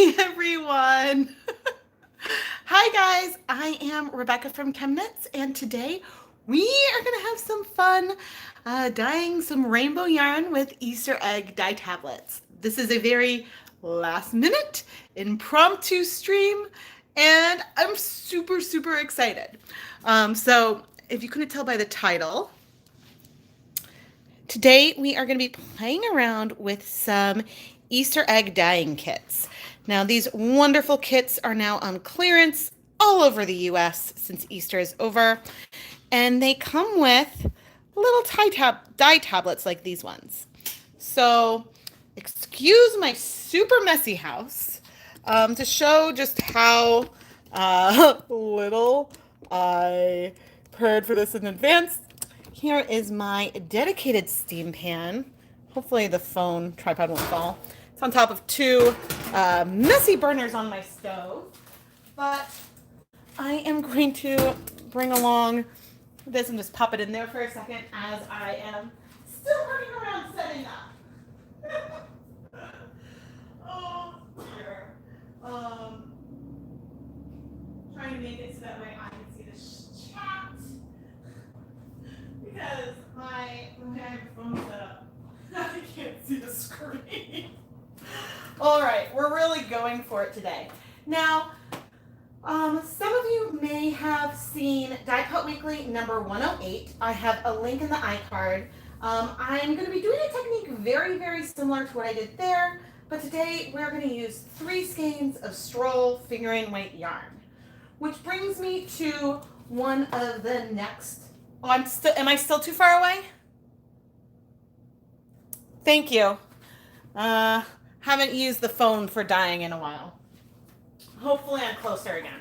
Hi, everyone. Hi, guys. I am Rebecca from ChemKnits, and today we are going to have some fun dyeing some rainbow yarn with Easter egg dye tablets. This is a very last minute impromptu stream, and I'm super, super excited. So, if you couldn't tell by the title, today we are going to be playing around with some Easter egg dyeing kits. Now, these wonderful kits are now on clearance all over the US since Easter is over, and they come with little dye tablets like these ones. So, excuse my super messy house to show just how little I prepared for this in advance. Here is my dedicated steam pan. Hopefully the phone tripod won't fall. It's on top of two messy burners on my stove. But I am going to bring along this and just pop it in there for a second as I am still running around setting up. Oh dear. Trying to make it so that way I can see the chat. Because I have a phone set up. I can't see the screen. All right, we're really going for it today. Now, some of you may have seen Dye Cut Weekly number 108. I have a link in the iCard. I'm going to be doing a technique very, very similar to what I did there, but today we're going to use 3 skeins of Stroll fingering weight yarn, which brings me to one of the next. Oh, am I still too far away? Thank you. Haven't used the phone for dyeing in a while. Hopefully I'm closer again.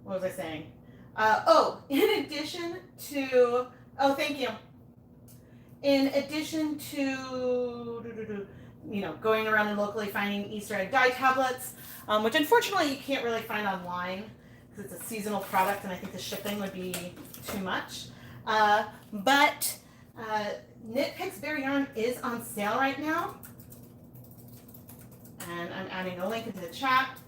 What was I saying? In addition to, thank you. In addition to, going around and locally finding Easter egg dye tablets, which unfortunately you can't really find online because it's a seasonal product and I think the shipping would be too much. But Knit Picks Bare Yarn is on sale right now. And I'm adding a link into the chat.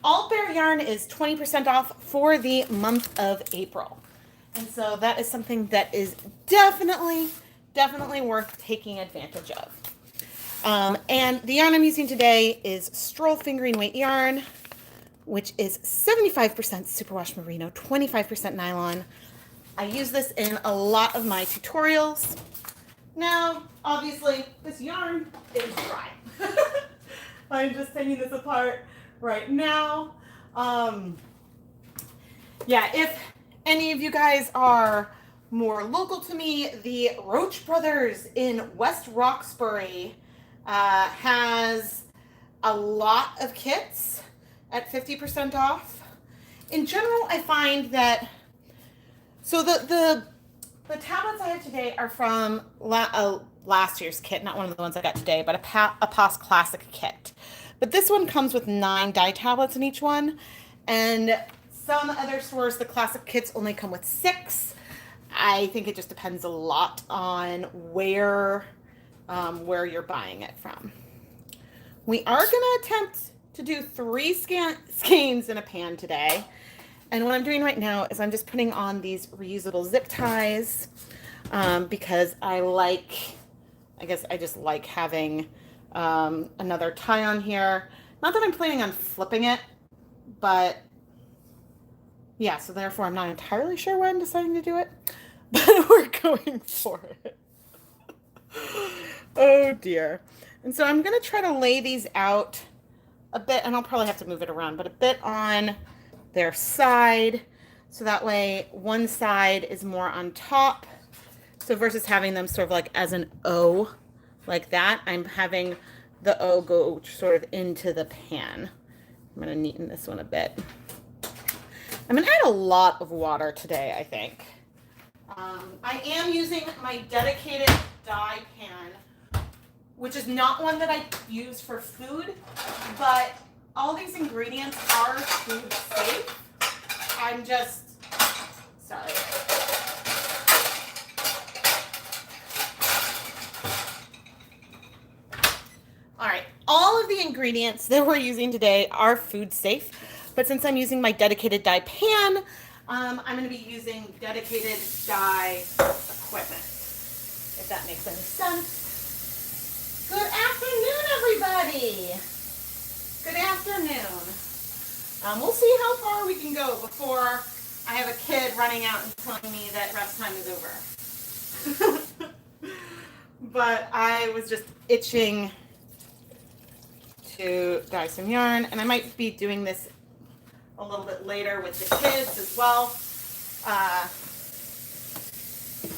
All Bare Yarn is 20% off for the month of April. And so that is something that is definitely worth taking advantage of. And the yarn I'm using today is Stroll Fingering Weight Yarn, which is 75% superwash merino, 25% nylon. I use this in a lot of my tutorials. Now, obviously, this yarn is dry. I'm just taking this apart right now. If any of you guys are more local to me, the Roach Brothers in West Roxbury has a lot of kits at 50% off. In general, I find that, so the tablets I have today are from last year's kit, not one of the ones I got today, but a POS Classic kit. But this one comes with 9 dye tablets in each one, and some other stores, the classic kits only come with 6. I think it just depends a lot on where you're buying it from. We are going to attempt to do 3 skeins in a pan today. And what I'm doing right now is I'm just putting on these reusable zip ties because I just like having another tie on here. Not that I'm planning on flipping it, but yeah, so therefore I'm not entirely sure why I'm deciding to do it, but we're going for it. Oh dear. And so I'm going to try to lay these out a bit, and I'll probably have to move it around, but a bit on their side, so that way one side is more on top. So versus having them sort of like as an O like that, I'm having the O go sort of into the pan. I'm going to neaten this one a bit. I'm going to add a lot of water today, I think. I am using my dedicated dye pan, which is not one that I use for food, but all these ingredients are food safe. I'm just, sorry. the ingredients that we're using today are food safe, but since I'm using my dedicated dye pan, I'm going to be using dedicated dye equipment, if that makes any sense. Good afternoon, everybody. Good afternoon. We'll see how far we can go before I have a kid running out and telling me that rest time is over. But I was just itching to dye some yarn, and I might be doing this a little bit later with the kids as well,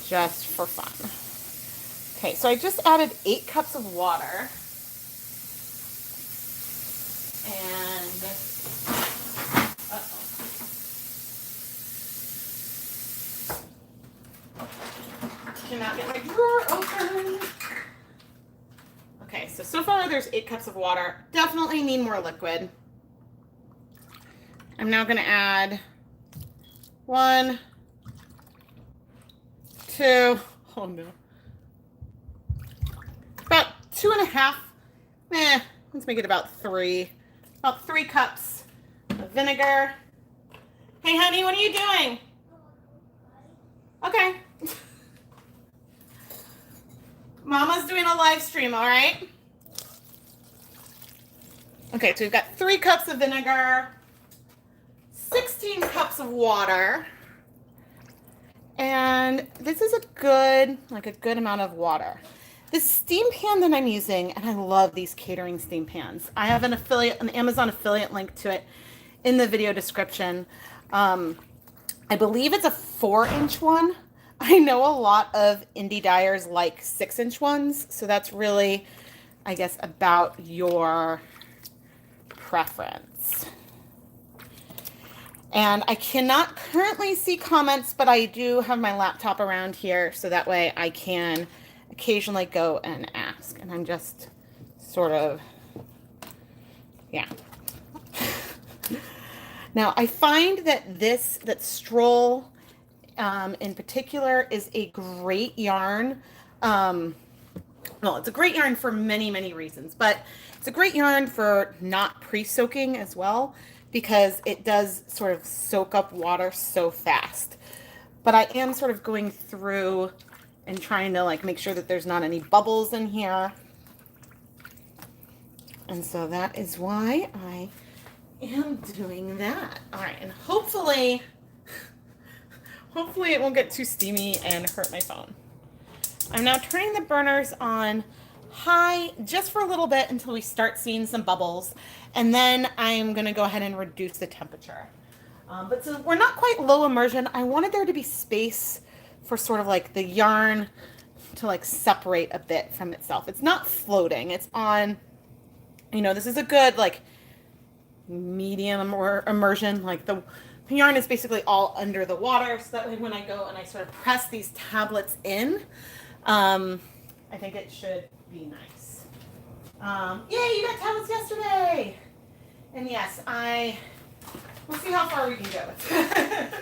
just for fun. Okay, so I just added 8 cups of water, and cannot get my drawer open. Okay, so far there's 8 cups of water. Definitely need more liquid. I'm now going to add 1, 2, oh no, about 2.5, let's make it about 3 cups of vinegar. Hey honey, what are you doing? Okay. Mama's doing a live stream, all right? Okay, so we've got 3 cups of vinegar, 16 cups of water, and this is a good amount of water. This steam pan that I'm using, and I love these catering steam pans. I have an Amazon affiliate link to it in the video description. I believe it's a 4-inch one. I know a lot of indie dyers like 6-inch ones, so that's really, I guess, about your preference. And I cannot currently see comments, but I do have my laptop around here, so that way I can occasionally go and ask. And I'm just sort of, yeah. Now, I find that Stroll, in particular, is a great yarn. Well, it's a great yarn for many, many reasons, but it's a great yarn for not pre-soaking as well, because it does sort of soak up water so fast. But I am sort of going through and trying to make sure that there's not any bubbles in here. And so that is why I am doing that. All right, and hopefully it won't get too steamy and hurt my phone. I'm now turning the burners on high just for a little bit until we start seeing some bubbles, and then I'm going to go ahead and reduce the temperature. But so we're not quite low immersion. I wanted there to be space for sort of the yarn to separate a bit from itself. It's not floating. It's on, this is a good medium or immersion. The yarn is basically all under the water, so that way when I go and I sort of press these tablets in, I think it should be nice. Yay, you got tablets yesterday! And yes, we'll see how far we can go with this.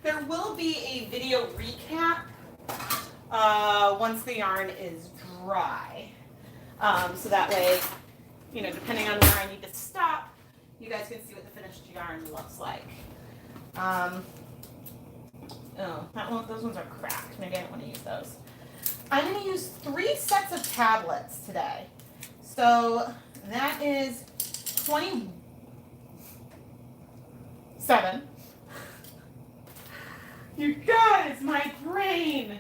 There will be a video recap once the yarn is dry. So that way, depending on where I need to stop, you guys can see what the finished yarn looks like. Those ones are cracked. Maybe I don't want to use those. I'm going to use 3 sets of tablets today. So that is 27. You guys, my brain.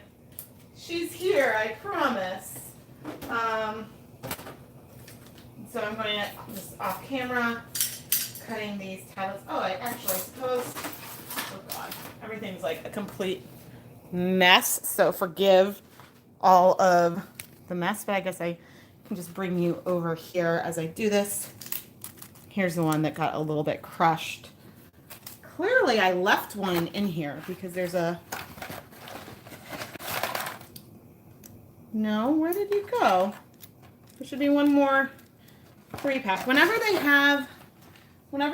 She's here, I promise. So I'm going to, just off camera, cutting these tablets. Oh, I suppose, oh God, everything's a complete mess. So forgive all of the mess, but I guess I can just bring you over here as I do this. Here's the one that got a little bit crushed. Clearly I left one in here because there's no, where did you go? There should be one more 3-pack. Whenever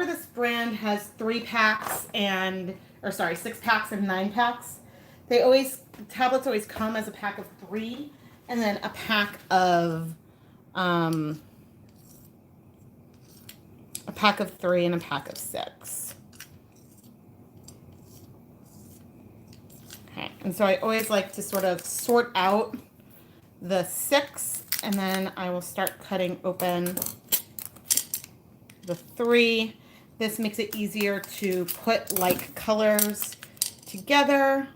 this brand has 3 packs 6 packs and 9 packs, tablets always come as a pack of 3 and then a pack of a pack of 3 and a pack of 6. Okay, and so I always like to sort of sort out the 6, and then I will start cutting open the 3. This makes it easier to put like colors together,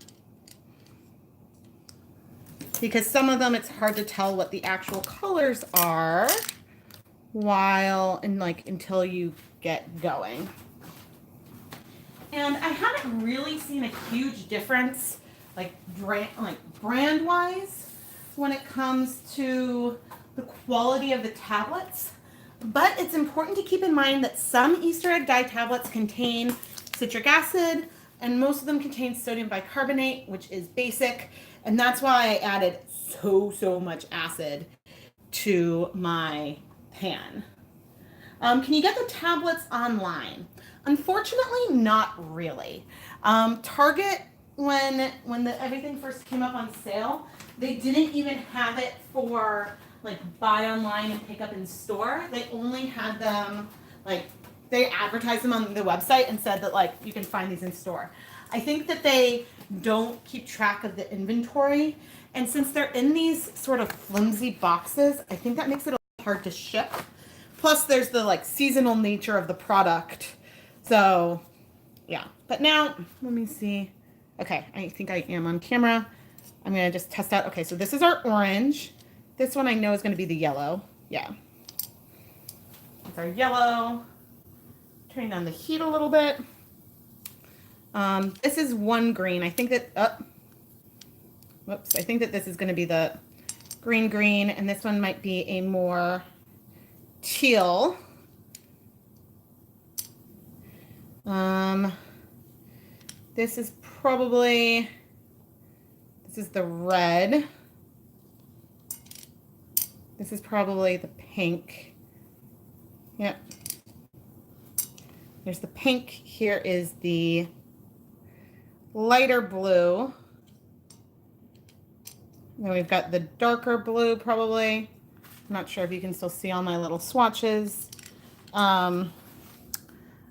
because some of them it's hard to tell what the actual colors are until you get going. And I haven't really seen a huge difference brand wise when it comes to the quality of the tablets. But it's important to keep in mind that some Easter egg dye tablets contain citric acid, and most of them contain sodium bicarbonate, which is basic. And that's why I added so much acid to my pan. Can you get the tablets online? Unfortunately, not really. Target, when everything first came up on sale, they didn't even have it for like buy online and pick up in store. They only had them they advertised them on the website and said that like you can find these in store. I think that they don't keep track of the inventory, and since they're in these sort of flimsy boxes, I think that makes it a little hard to ship. Plus there's the like seasonal nature of the product. So yeah, but now let me see. Okay, I think I am on camera. I'm gonna just test out. Okay, so this is our orange. This one I know is gonna be the yellow. Yeah. It's our yellow. Turning down the heat a little bit. This is one green. I think that, whoops, I think that this is gonna be the green, and this one might be a more teal. This is the red. This is probably the pink. Yep. There's the pink. Here is the lighter blue. Then we've got the darker blue probably. I'm not sure if you can still see all my little swatches.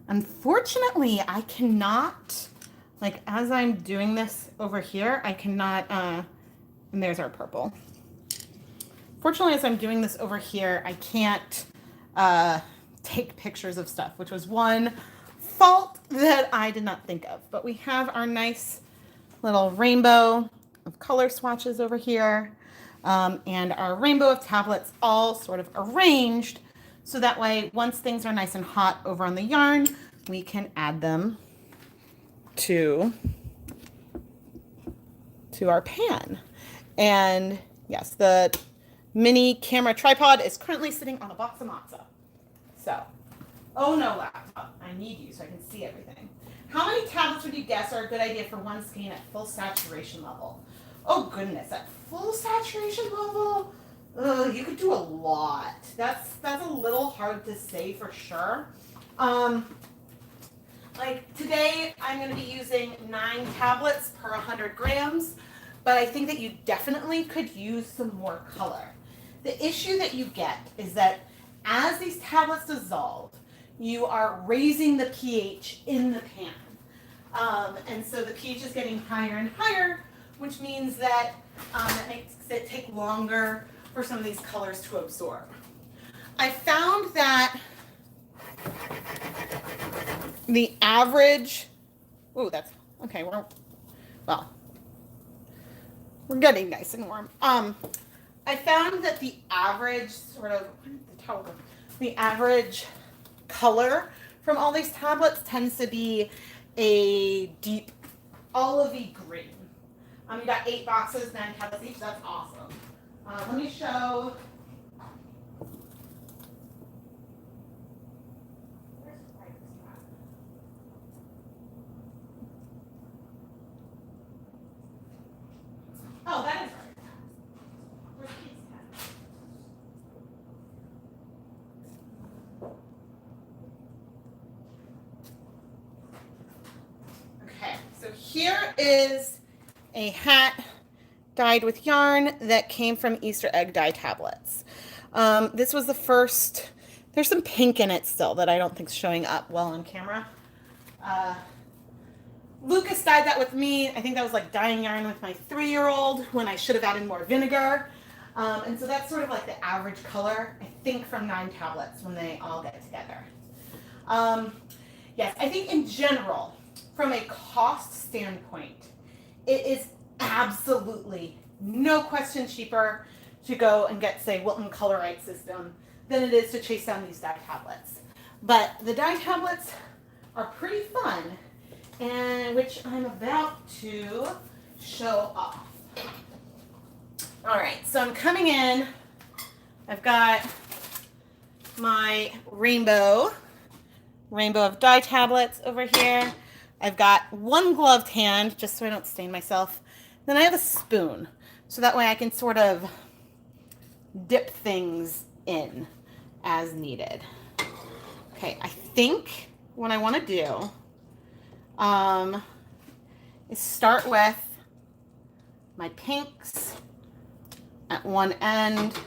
Unfortunately, I cannot, as I'm doing this over here, I cannot, and there's our purple. Fortunately, as I'm doing this over here, I can't take pictures of stuff, which was one fault that I did not think of. But we have our nice little rainbow of color swatches over here, and our rainbow of tablets all sort of arranged so that way once things are nice and hot over on the yarn, we can add them to our pan. And yes, the mini camera tripod is currently sitting on a box of matzah. So, oh no, laptop, I need you so I can see everything. How many tablets would you guess are a good idea for one skein at full saturation level? Oh goodness, at full saturation level, you could do a lot. That's a little hard to say for sure. Like today, I'm going to be using 9 tablets per 100 grams, but I think that you definitely could use some more color. The issue that you get is that as these tablets dissolve, you are raising the pH in the pan. And so the pH is getting higher and higher, which means that that makes it take longer for some of these colors to absorb. I found that the average, oh, that's okay. We're getting nice and warm. I found that the average the average color from all these tablets tends to be a deep olivey green. You got 8 boxes, 9 tablets each. That's awesome. Let me show. Oh, that is right. Where's Keith's pen? Okay, so here is a hat dyed with yarn that came from Easter egg dye tablets. This was the first There's some pink in it still that I don't think's showing up well on camera. Lucas dyed that with me. I think that was like dyeing yarn with my 3-year-old when I should have added more vinegar. And so that's sort of like the average color, I think, from 9 tablets when they all get together. Yes, I think in general, from a cost standpoint, it is absolutely no question cheaper to go and get, say, Wilton Colorite system than it is to chase down these dye tablets. But the dye tablets are pretty fun, and which I'm about to show off. All right, so I'm coming in. I've got my rainbow of dye tablets over here. I've got one gloved hand, just so I don't stain myself. Then I have a spoon, so that way I can sort of dip things in as needed. Okay, I think what I want to do is start with my pinks at one end.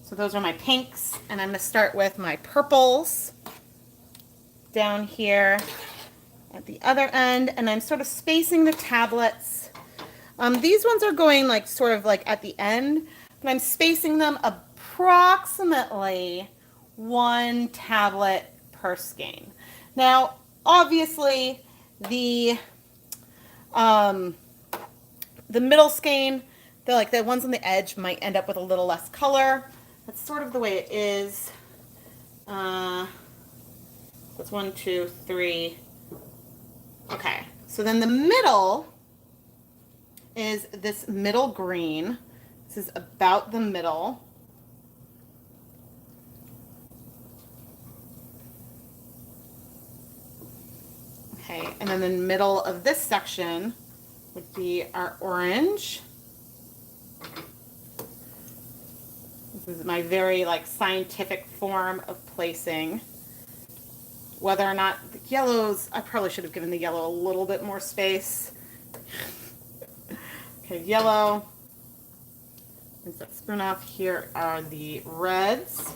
So those are my pinks, and I'm going to start with my purples down here at the other end, and I'm sort of spacing the tablets. These ones are going like sort of like at the end, but I'm spacing them approximately 1 tablet per skein. Now, obviously, the middle skein, the ones on the edge might end up with a little less color. That's sort of the way it is. That's 1, 2, 3. Okay, so then the middle is this middle green. This is about the middle. Okay, and then the middle of this section would be our orange. This is my very scientific form of placing. Whether or not the yellows, I probably should have given the yellow a little bit more space. Okay, yellow. Rinse that spoon off. Here are the reds.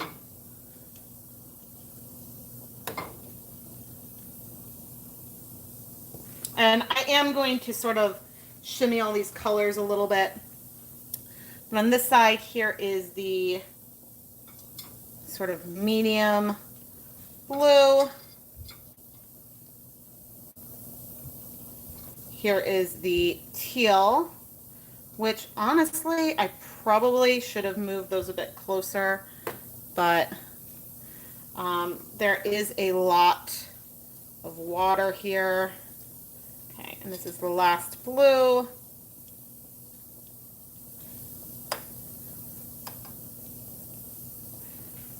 And I am going to sort of shimmy all these colors a little bit. And on this side here is the sort of medium blue. Here is the teal, which honestly, I probably should have moved those a bit closer, but there is a lot of water here. Okay, and this is the last blue.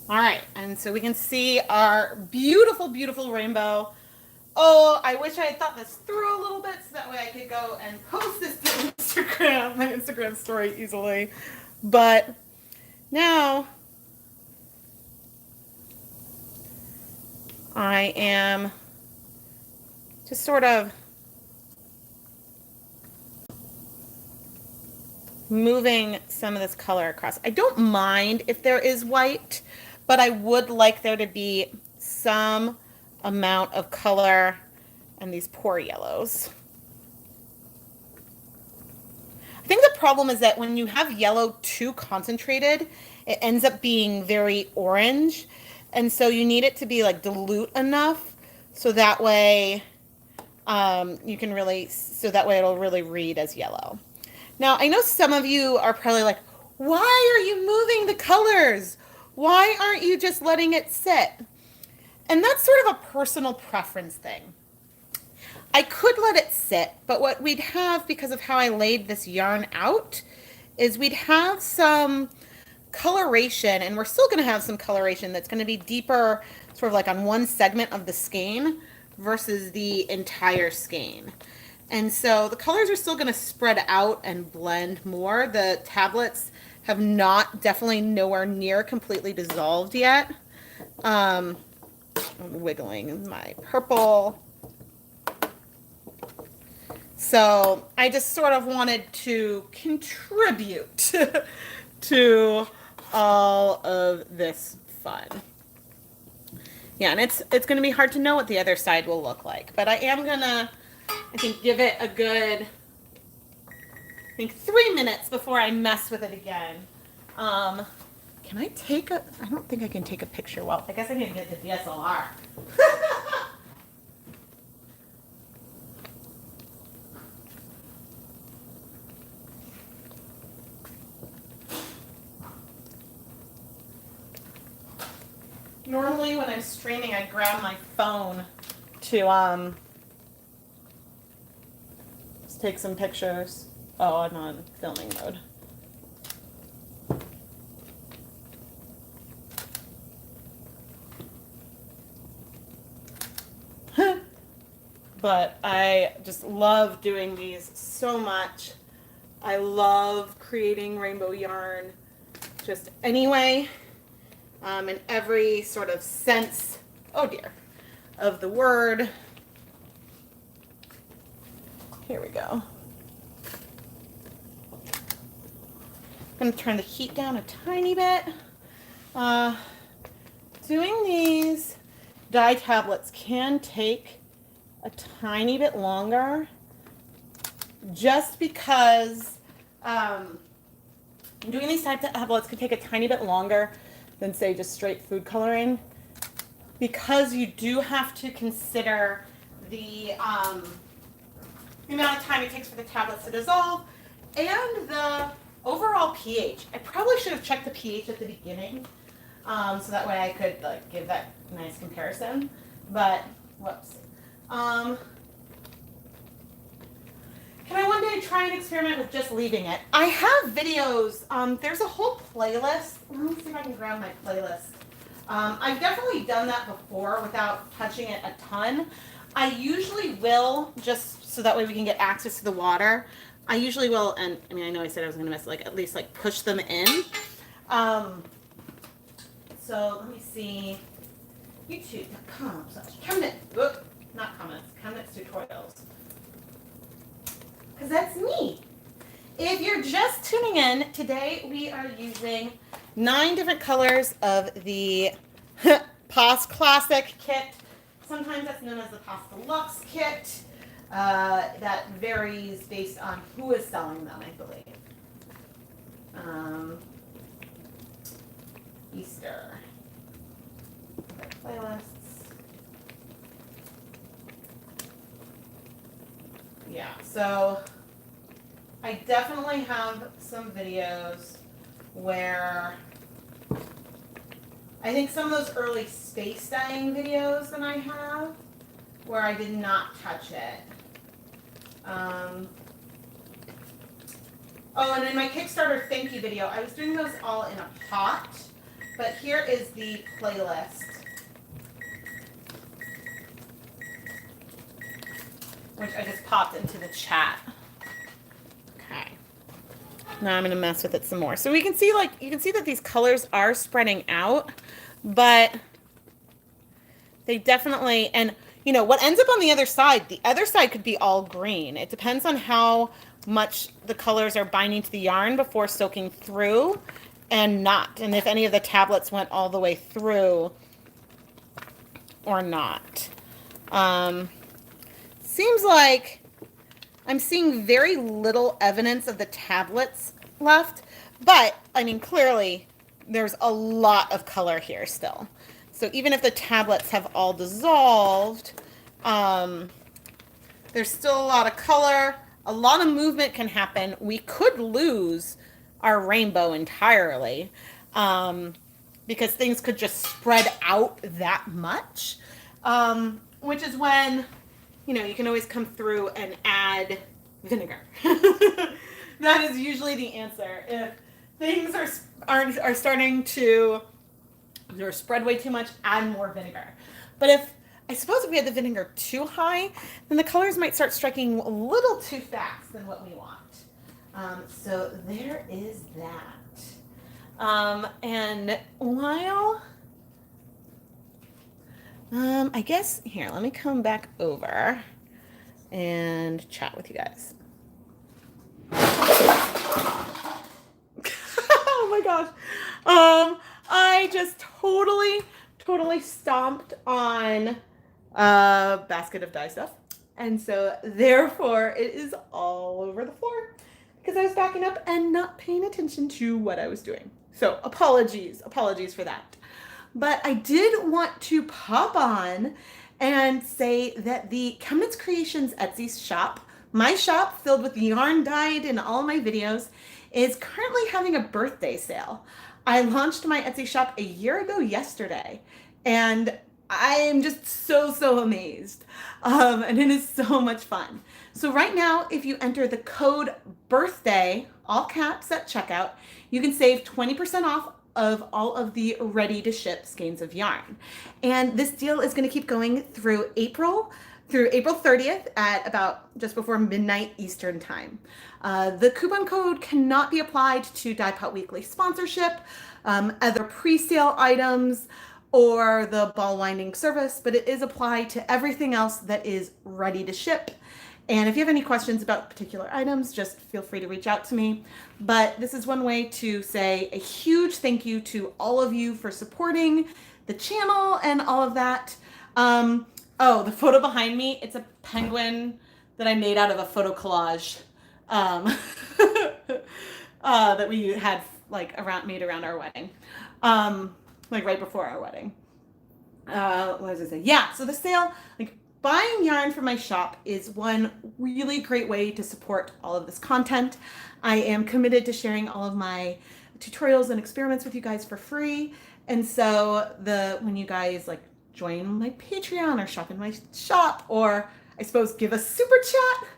All right, and so we can see our beautiful, beautiful rainbow. Oh, I wish I had thought this through a little bit so that way I could go and post this to Instagram, my Instagram story easily. But now I am just sort of moving some of this color across. I don't mind if there is white, but I would like there to be some amount of color and these poor yellows. I think the problem is that when you have yellow too concentrated, it ends up being very orange. And so you need it to be dilute enough so that way you can really, so that way it'll really read as yellow. Now, I know some of you are probably like, why are you moving the colors? Why aren't you just letting it sit? And that's sort of a personal preference thing. I could let it sit, but what we'd have, because of how I laid this yarn out, is we'd have some coloration, and we're still going to have some coloration that's going to be deeper, sort of on one segment of the skein versus the entire skein. And so the colors are still going to spread out and blend more. The tablets have definitely nowhere near completely dissolved yet. I'm wiggling my purple. So I just sort of wanted to contribute to all of this fun. Yeah, and it's going to be hard to know what the other side will look like, but I am going to, I think, give it a good, I think 3 minutes before I mess with it again. Can I take a, I don't think I can take a picture. Well, I guess I need to get the DSLR. Normally when I'm streaming, I grab my phone to just take some pictures. Oh, I'm on filming mode. But I just love doing these so much. I love creating rainbow yarn just anyway, in every sort of sense, oh dear, of the word. Here we go. I'm going to turn the heat down a tiny bit. Doing these dye tablets can take a tiny bit longer just because doing these type of tablets can take a tiny bit longer than, say, just straight food coloring, because you do have to consider the amount of time it takes for the tablets to dissolve and the overall pH. I probably should have checked the pH at the beginning, so that way I could give that nice comparison, but whoops. Can I one day try and experiment with just leaving it? I have videos. There's a whole playlist. Let me see if I can grab my playlist. I've definitely done that before without touching it a ton. I usually will, just so that way we can get access to the water. I usually will, and I mean, I know I said I was going to miss, at least push them in. So let me see. YouTube.com/ChemKnits. Not comments, ChemKnits tutorials. Because that's me. If you're just tuning in, today we are using 9 different colors of the POS Classic kit. Sometimes that's known as the POS Deluxe kit. That varies based on who is selling them, I believe. Easter. Okay, playlists. Yeah, so I definitely have some videos where I think some of those early space dyeing videos that I have where I did not touch it. Oh, and in my Kickstarter thank you video, I was doing those all in a pot, but here is the playlist, which I just popped into the chat. Okay. Now I'm going to mess with it some more. So we can see, you can see that these colors are spreading out, but they definitely, and you know, what ends up on the other side could be all green. It depends on how much the colors are binding to the yarn before soaking through and not, and if any of the tablets went all the way through or not. Seems like I'm seeing very little evidence of the tablets left, but I mean, clearly there's a lot of color here still. So even if the tablets have all dissolved, there's still a lot of color. A lot of movement can happen. We could lose our rainbow entirely, because things could just spread out that much, which is when, you know, you can always come through and add vinegar. That is usually the answer. If things are starting to spread way too much, add more vinegar. But I suppose if we had the vinegar too high, then the colors might start striking a little too fast than what we want. So there is that. And while, I guess, here, let me come back over and chat with you guys. Oh my gosh. I just totally stomped on a basket of dye stuff. And so therefore it is all over the floor because I was backing up and not paying attention to what I was doing. So apologies for that. But I did want to pop on and say that the ChemKnits Creations Etsy shop, my shop filled with yarn dyed in all my videos, is currently having a birthday sale. I launched my Etsy shop a year ago yesterday, and I am just so amazed. And it is so much fun. So right now, if you enter the code BIRTHDAY, all caps at checkout, you can save 20% off of all of the ready to ship skeins of yarn. And this deal is going to keep going through April 30th at about just before midnight Eastern time. The coupon code cannot be applied to Dye Pot Weekly sponsorship, other pre-sale items, or the ball winding service, but it is applied to everything else that is ready to ship. And if you have any questions about particular items, just feel free to reach out to me. But this is one way to say a huge thank you to all of you for supporting the channel and all of that. Oh, the photo behind me, it's a penguin that I made out of a photo collage that we had made around our wedding, like right before our wedding. What was I saying? Yeah, so the sale, buying yarn from my shop is one really great way to support all of this content. I am committed to sharing all of my tutorials and experiments with you guys for free. And so when you guys join my Patreon or shop in my shop, or I suppose give a super chat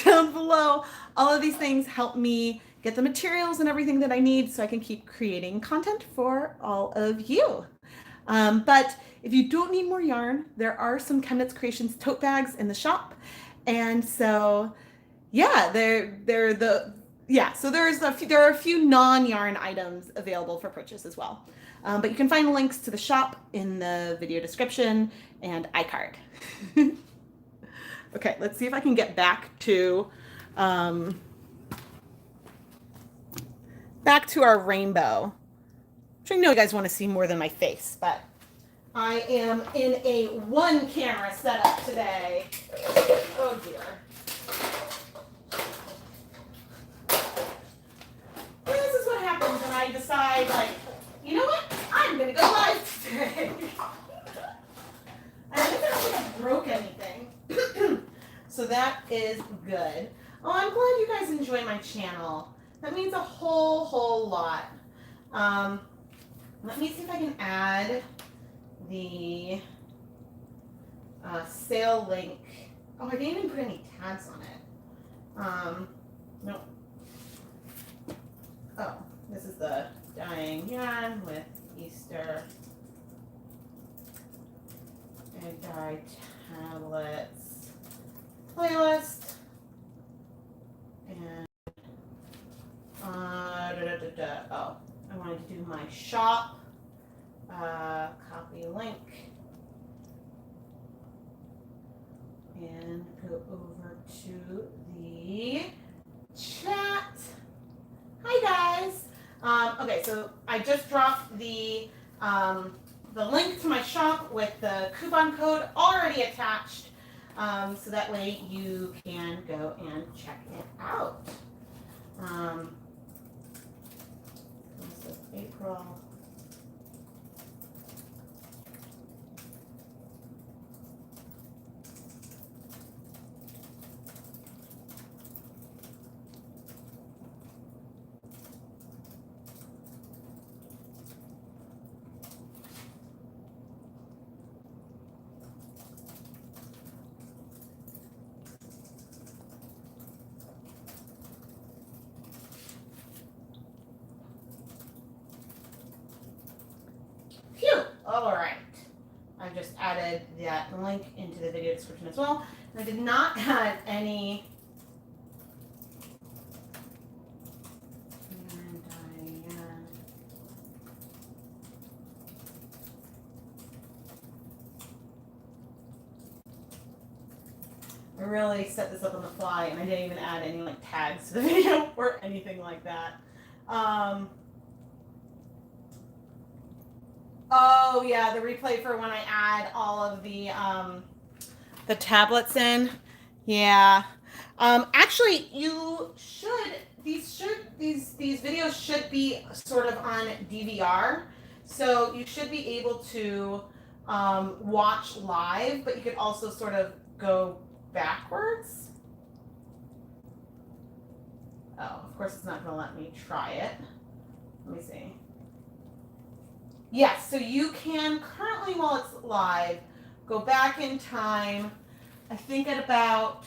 down below, all of these things help me get the materials and everything that I need so I can keep creating content for all of you. But if you don't need more yarn, there are some ChemKnits Creations tote bags in the shop. And so, yeah, there are a few non-yarn items available for purchase as well. But you can find links to the shop in the video description and iCard. Okay, let's see if I can get back to our rainbow. Which I know you guys want to see more than my face, but I am in a one camera setup today. Oh dear. This is what happens when I decide, you know what? I'm going to go live today. I don't think I broke anything. So that is good. Oh, I'm glad you guys enjoy my channel. That means a whole lot. Let me see if I can add the sale link. Oh, I didn't even put any tags on it. Nope. Oh, this is the dyeing yarn with Easter and dye tablets playlist. And oh, I wanted to do my shop. Copy link and go over to the chat. Hi guys. Okay, so I just dropped the link to my shop with the coupon code already attached, so that way you can go and check it out. This is April. Phew! All right. I've just added that link into the video description as well. And I did not add any I really set this up on the fly, and I didn't even add any tags to the video or anything like that. Oh yeah, the replay for when I add all of the tablets in. Yeah. Actually, you should these videos should be sort of on DVR, so you should be able to watch live, but you could also sort of go backwards. Oh, of course, it's not going to let me try it. Let me see. Yes, so you can currently, while it's live, go back in time. I think at about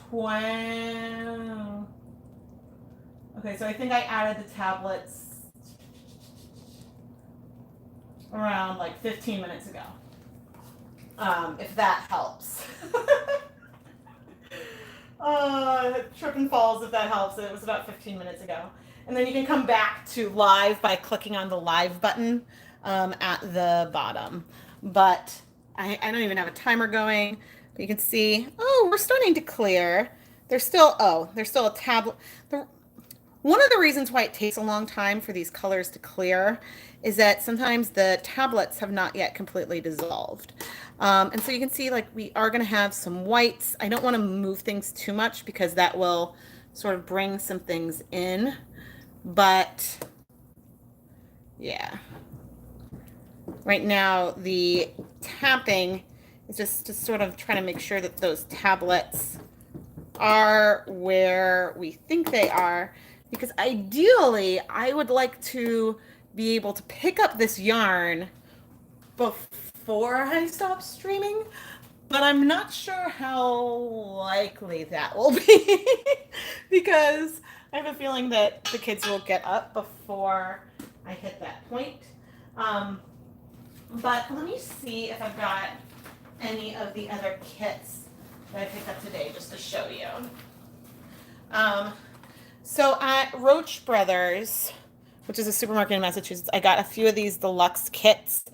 20. Okay, so I think I added the tablets around like 15 minutes ago. If that helps. Trip and falls, if that helps. It was about 15 minutes ago. And then you can come back to live by clicking on the live button at the bottom. But I don't even have a timer going. But you can see, oh, we're starting to clear. There's still a tablet. One of the reasons why it takes a long time for these colors to clear is that sometimes the tablets have not yet completely dissolved. And so you can see like we are going to have some whites. I don't want to move things too much because that will sort of bring some things in. But yeah, right now the tapping is just to sort of trying to make sure that those tablets are where we think they are. Because ideally, I would like to be able to pick up this yarn before I stop streaming, but I'm not sure how likely that will be because I have a feeling that the kids will get up before I hit that point. But let me see if I've got any of the other kits that I picked up today just to show you. So at Roach Brothers, which is a supermarket in Massachusetts, I got a few of these deluxe kits,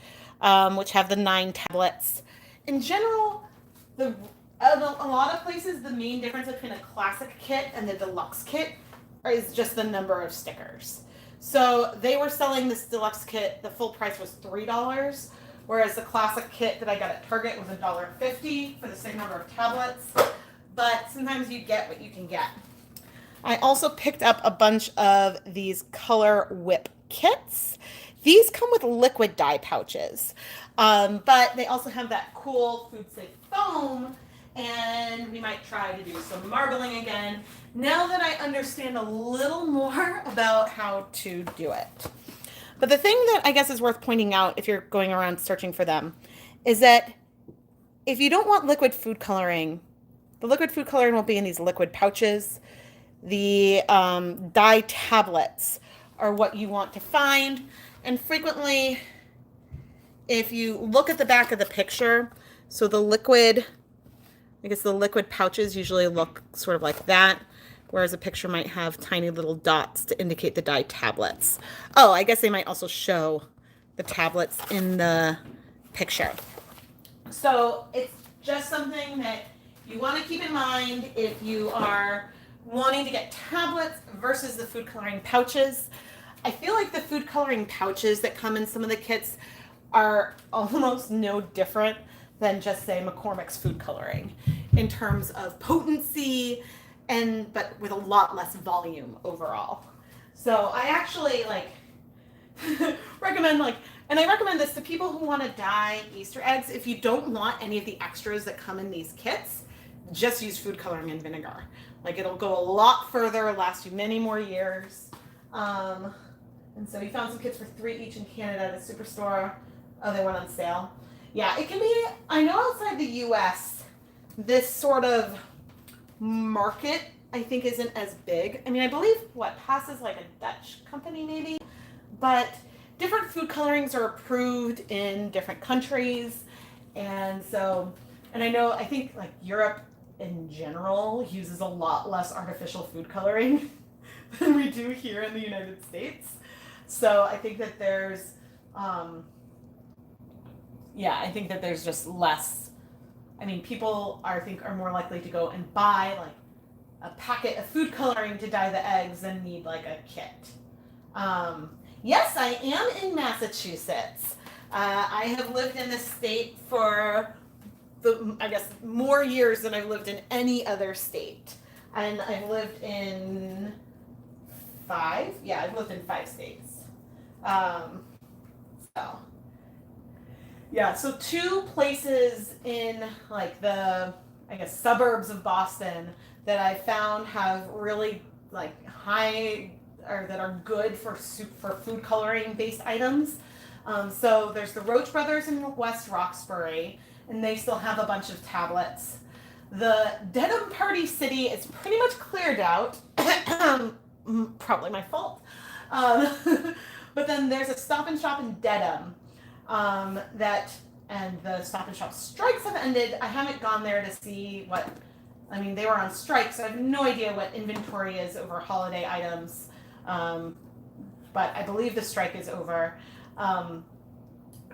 which have the 9 tablets. In general, a lot of places, the main difference between a classic kit and the deluxe kit is just the number of stickers. So they were selling this deluxe kit, the full price was $3, whereas the classic kit that I got at Target was $1.50 for the same number of tablets. But sometimes you get what you can get. I also picked up a bunch of these color whip kits. These come with liquid dye pouches, but they also have that cool food safe foam, and we might try to do some marbling again now that I understand a little more about how to do it. But the thing that I guess is worth pointing out if you're going around searching for them is that if you don't want liquid food coloring, the liquid food coloring will be in these liquid pouches. The dye tablets are what you want to find. And frequently, if you look at the back of the picture, so the liquid, I guess the liquid pouches usually look sort of like that, whereas a picture might have tiny little dots to indicate the dye tablets. Oh, I guess they might also show the tablets in the picture. So it's just something that you want to keep in mind if you are wanting to get tablets versus the food coloring pouches. I feel like the food coloring pouches that come in some of the kits are almost no different than just say McCormick's food coloring in terms of potency but with a lot less volume overall. So I actually recommend and I recommend this to people who want to dye Easter eggs. If you don't want any of the extras that come in these kits, just use food coloring and vinegar. It'll go a lot further, last you many more years. And so we found some kits for $3 each in Canada at a superstore. Oh, they went on sale. Yeah, it can be, I know outside the US, this sort of market, I think, isn't as big. I mean, I believe, Haas is like a Dutch company maybe, but different food colorings are approved in different countries. And so, and I think Europe in general uses a lot less artificial food coloring than we do here in the United States. So I think that there's, just less. I mean, people are more likely to go and buy a packet of food coloring to dye the eggs than need a kit. Yes, I am in Massachusetts. I have lived in this state for I guess, more years than I've lived in any other state. And I've lived in I've lived in 5 states. Um, so, yeah, so 2 places in like the, I guess, suburbs of Boston that I found have really like high or that are good for food coloring based items. So there's the Roach Brothers in West Roxbury, and they still have a bunch of tablets. The Dedham Party City is pretty much cleared out. Probably my fault. But then there's a Stop and Shop in Dedham and the Stop and Shop strikes have ended. I haven't gone there to see what, I mean, they were on strike, so I have no idea what inventory is over holiday items. But I believe the strike is over.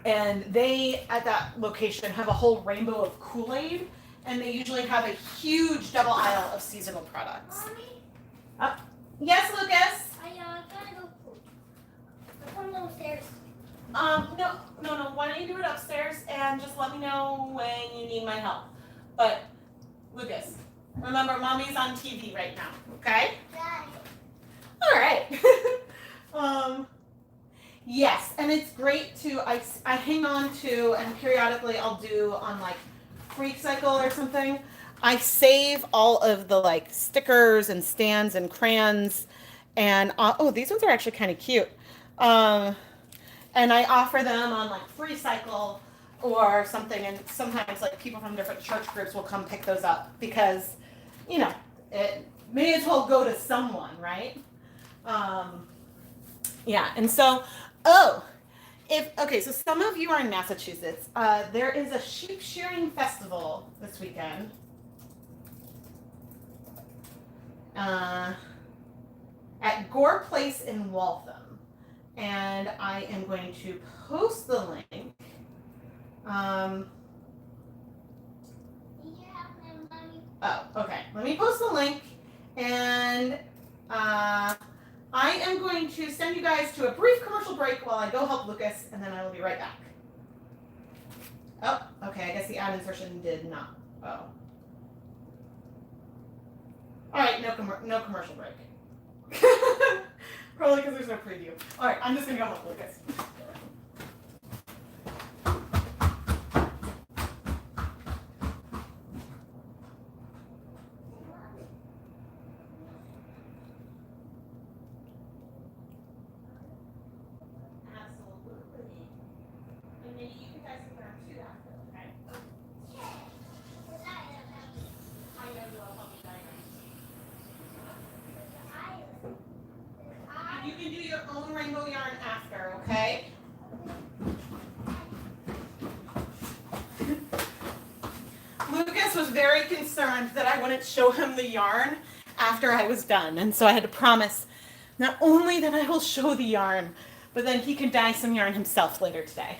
And they, at that location, have a whole rainbow of Kool-Aid, and they usually have a huge double aisle of seasonal products. Mommy? Yes, Lucas? I gotta go poop. I'm going upstairs. No. Why don't you do it upstairs and just let me know when you need my help. But, Lucas, remember, Mommy's on TV right now, okay? Got it. All right. Yes, and it's great to, I hang on to, and periodically I'll do on like Freak Cycle or something, I save all of the like stickers and stands and crayons, and these ones are actually kind of cute. And I offer them on like Free Cycle or something, and sometimes like people from different church groups will come pick those up because, you know, it may as well go to someone, right? Yeah, and so, so some of you are in Massachusetts. There is a sheep shearing festival this weekend. At Gore Place in Waltham. And I am going to post the link. Okay. Let me post the link, and I am going to send you guys to a brief commercial break while I go help Lucas, and then I will be right back. Oh, okay. I guess the ad insertion did not. Oh. All right. No commercial break. Probably because there's no preview. All right. I'm just gonna go help Lucas. You can do your own rainbow yarn after, okay? Lucas was very concerned that I wouldn't show him the yarn after I was done, and so I had to promise not only that I will show the yarn, but then he can dye some yarn himself later today.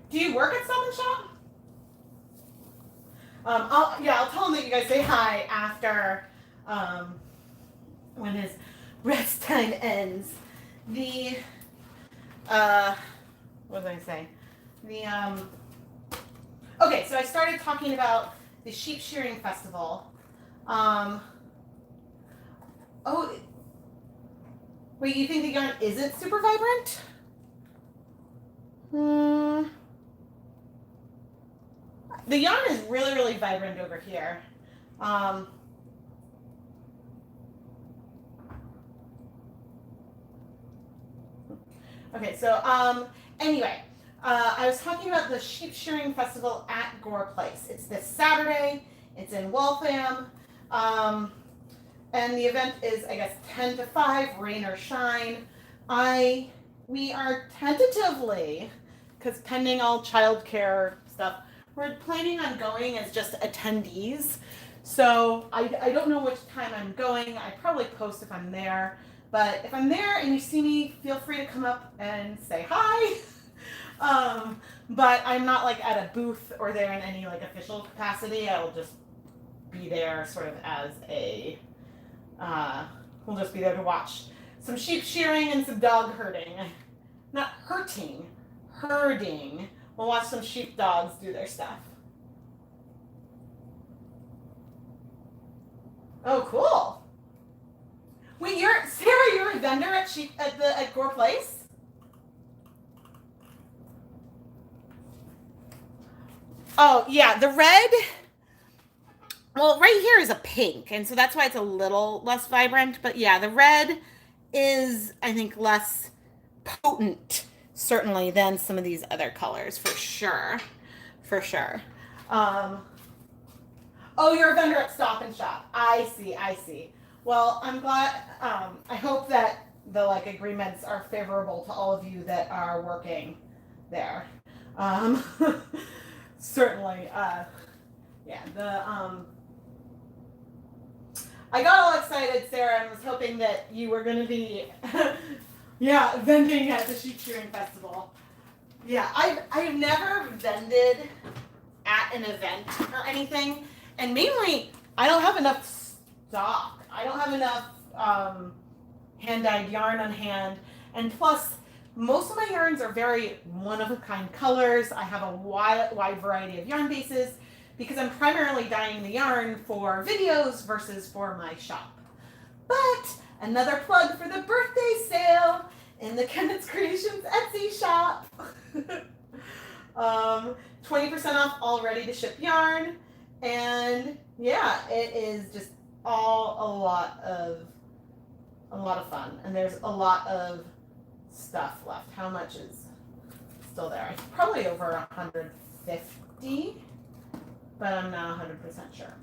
Do you work at Stop and Shop? I'll tell him that you guys say hi after when his rest time ends. What did I say? Okay, so I started talking about the sheep shearing festival. Wait, you think the yarn isn't super vibrant? The yarn is really, really vibrant over here. Okay, so anyway, I was talking about the sheep shearing festival at Gore Place. It's this Saturday. It's in Waltham. And the event is, I guess, 10 to 5, rain or shine. We are tentatively, because pending all childcare stuff, we're planning on going as just attendees. So I don't know which time I'm going. I probably post if I'm there. But if I'm there and you see me, feel free to come up and say hi. But I'm not like at a booth or there in any like official capacity. I will just be there sort of as a, we'll just be there to watch some sheep shearing and some dog herding. Not hurting, herding. We'll watch some sheep dogs do their stuff. Oh, cool. Wait, you're a vendor at Gore Place? Oh, yeah, the red. Well, right here is a pink, and so that's why it's a little less vibrant. But yeah, the red is, I think, less potent, certainly, than some of these other colors, for sure. For sure. Um, oh, you're a vendor at Stop and Shop. I see, I see. Well, I'm glad, I hope that the like agreements are favorable to all of you that are working there. Um, certainly, yeah, I got all excited, Sarah, and was hoping that you were going to be, yeah, vending at the sheep shearing festival. Yeah, I've never vended at an event or anything, and mainly I don't have enough stock. I don't have enough hand-dyed yarn on hand, and plus most of my yarns are very one-of-a-kind colors. I have a wide variety of yarn bases because I'm primarily dyeing the yarn for videos versus for my shop. But another plug for the birthday sale in the ChemKnits Creations Etsy shop. 20% off all ready to ship yarn, and yeah, it is just all a lot of fun, and there's a lot of stuff left. How much is still there? It's probably over 150, but I'm not 100% sure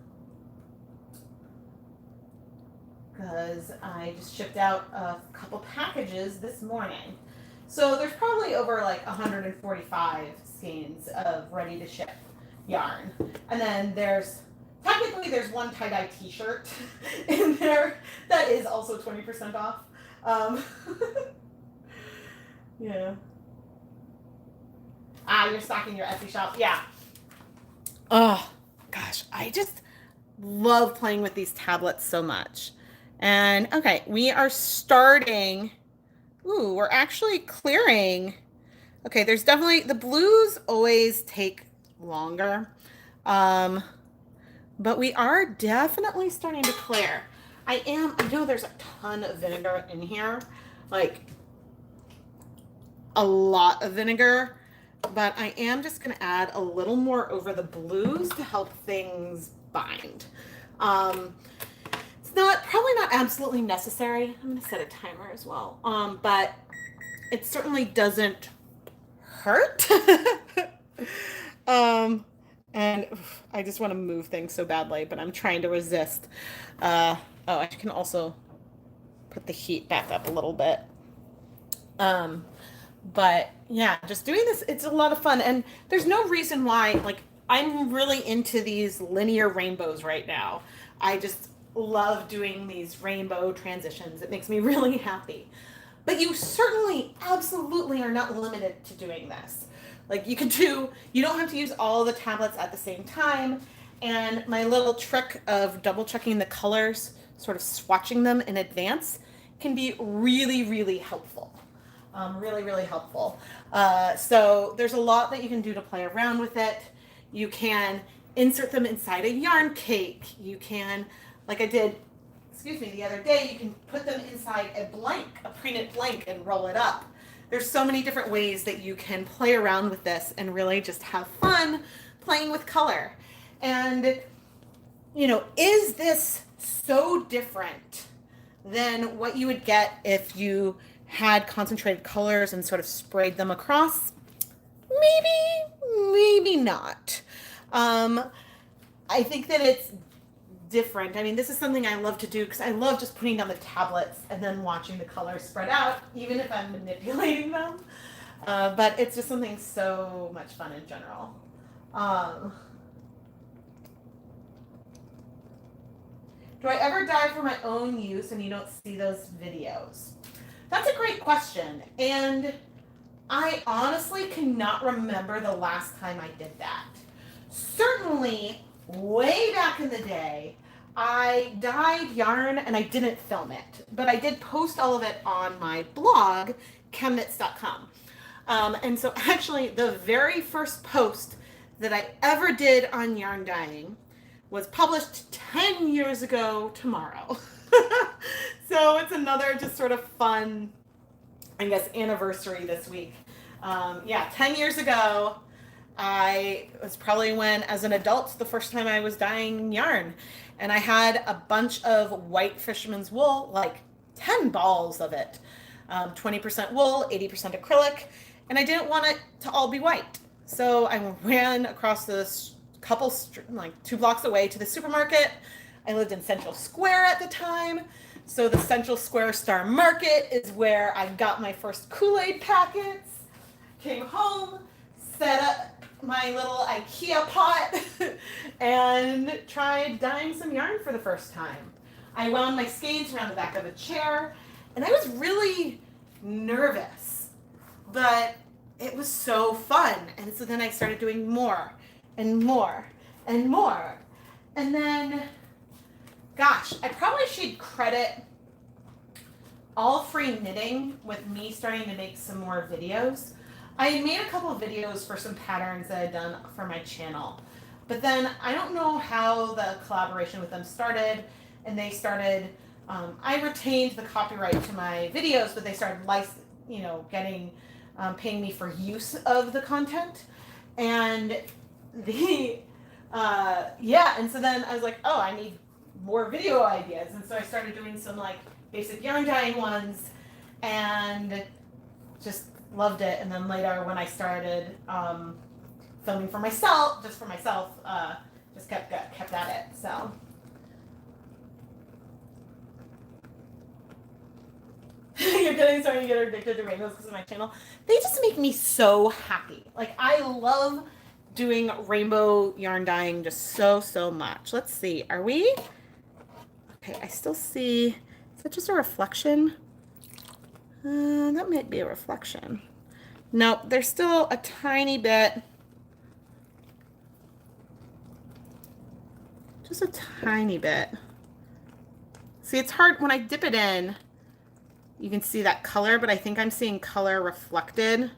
because I just shipped out a couple packages this morning. So there's probably over like 145 skeins of ready to ship yarn. And then technically there's one tie-dye t-shirt in there that is also 20% off. Yeah. You're stocking your Etsy shop? Yeah. Oh, gosh, I just love playing with these tablets so much. And okay, we are starting. Ooh, we're actually clearing. Okay, there's definitely, the blues always take longer. But we are definitely starting to clear. I know there's a ton of vinegar in here, like a lot of vinegar, but I am just going to add a little more over the blues to help things bind. It's probably not absolutely necessary. I'm going to set a timer as well. But it certainly doesn't hurt. And I just want to move things so badly, but I'm trying to resist. I can also put the heat back up a little bit. But yeah, just doing this, it's a lot of fun. And there's no reason why, like, I'm really into these linear rainbows right now. I just love doing these rainbow transitions. It makes me really happy. But you certainly, absolutely are not limited to doing this. Like you don't have to use all the tablets at the same time. And my little trick of double checking the colors, sort of swatching them in advance, can be really, really helpful. Really, really helpful. So there's a lot that you can do to play around with it. You can insert them inside a yarn cake. You can, like I did, the other day, you can put them inside a pre-knit blank and roll it up. There's so many different ways that you can play around with this and really just have fun playing with color. And, is this so different than what you would get if you had concentrated colors and sort of sprayed them across? Maybe not. I think that it's different. I mean, this is something I love to do because I love just putting down the tablets and then watching the colors spread out, even if I'm manipulating them. But it's just something so much fun in general. Do I ever dye for my own use and you don't see those videos? That's a great question. And I honestly cannot remember the last time I did that. Certainly, way back in the day, I dyed yarn and I didn't film it, but I did post all of it on my blog, ChemKnits.com. And so actually the very first post that I ever did on yarn dyeing was published 10 years ago tomorrow. So it's another just sort of fun, I guess, anniversary this week. 10 years ago, I was probably when, as an adult, the first time I was dyeing yarn. And I had a bunch of white fisherman's wool, like 10 balls of it. 20% wool, 80% acrylic. And I didn't want it to all be white. So I ran across this couple, like 2 blocks away to the supermarket. I lived in Central Square at the time. So the Central Square Star Market is where I got my first Kool-Aid packets. Came home, set up my little IKEA pot, and tried dyeing some yarn for the first time. I wound my skeins around the back of a chair, and I was really nervous, but it was so fun. And so then I started doing more and more and more. And then, gosh, I probably should credit All Free Knitting with me starting to make some more videos. I made a couple of videos for some patterns that I'd done for my channel, but then I don't know how the collaboration with them started, and they started, I retained the copyright to my videos, but they started paying me for use of the content, and and so then I was like, oh, I need more video ideas, and so I started doing some like basic yarn dyeing ones, and just loved it. And then later when I started filming for myself, just kept at it. So you're starting to get addicted to rainbows because of my channel. They just make me so happy. Like, I love doing rainbow yarn dyeing just so much. Let's see, are we? Okay, I still see, is that just a reflection? That might be a reflection. No, there's still a tiny bit. Just a tiny bit. See, it's hard when I dip it in. You can see that color, but I think I'm seeing color reflected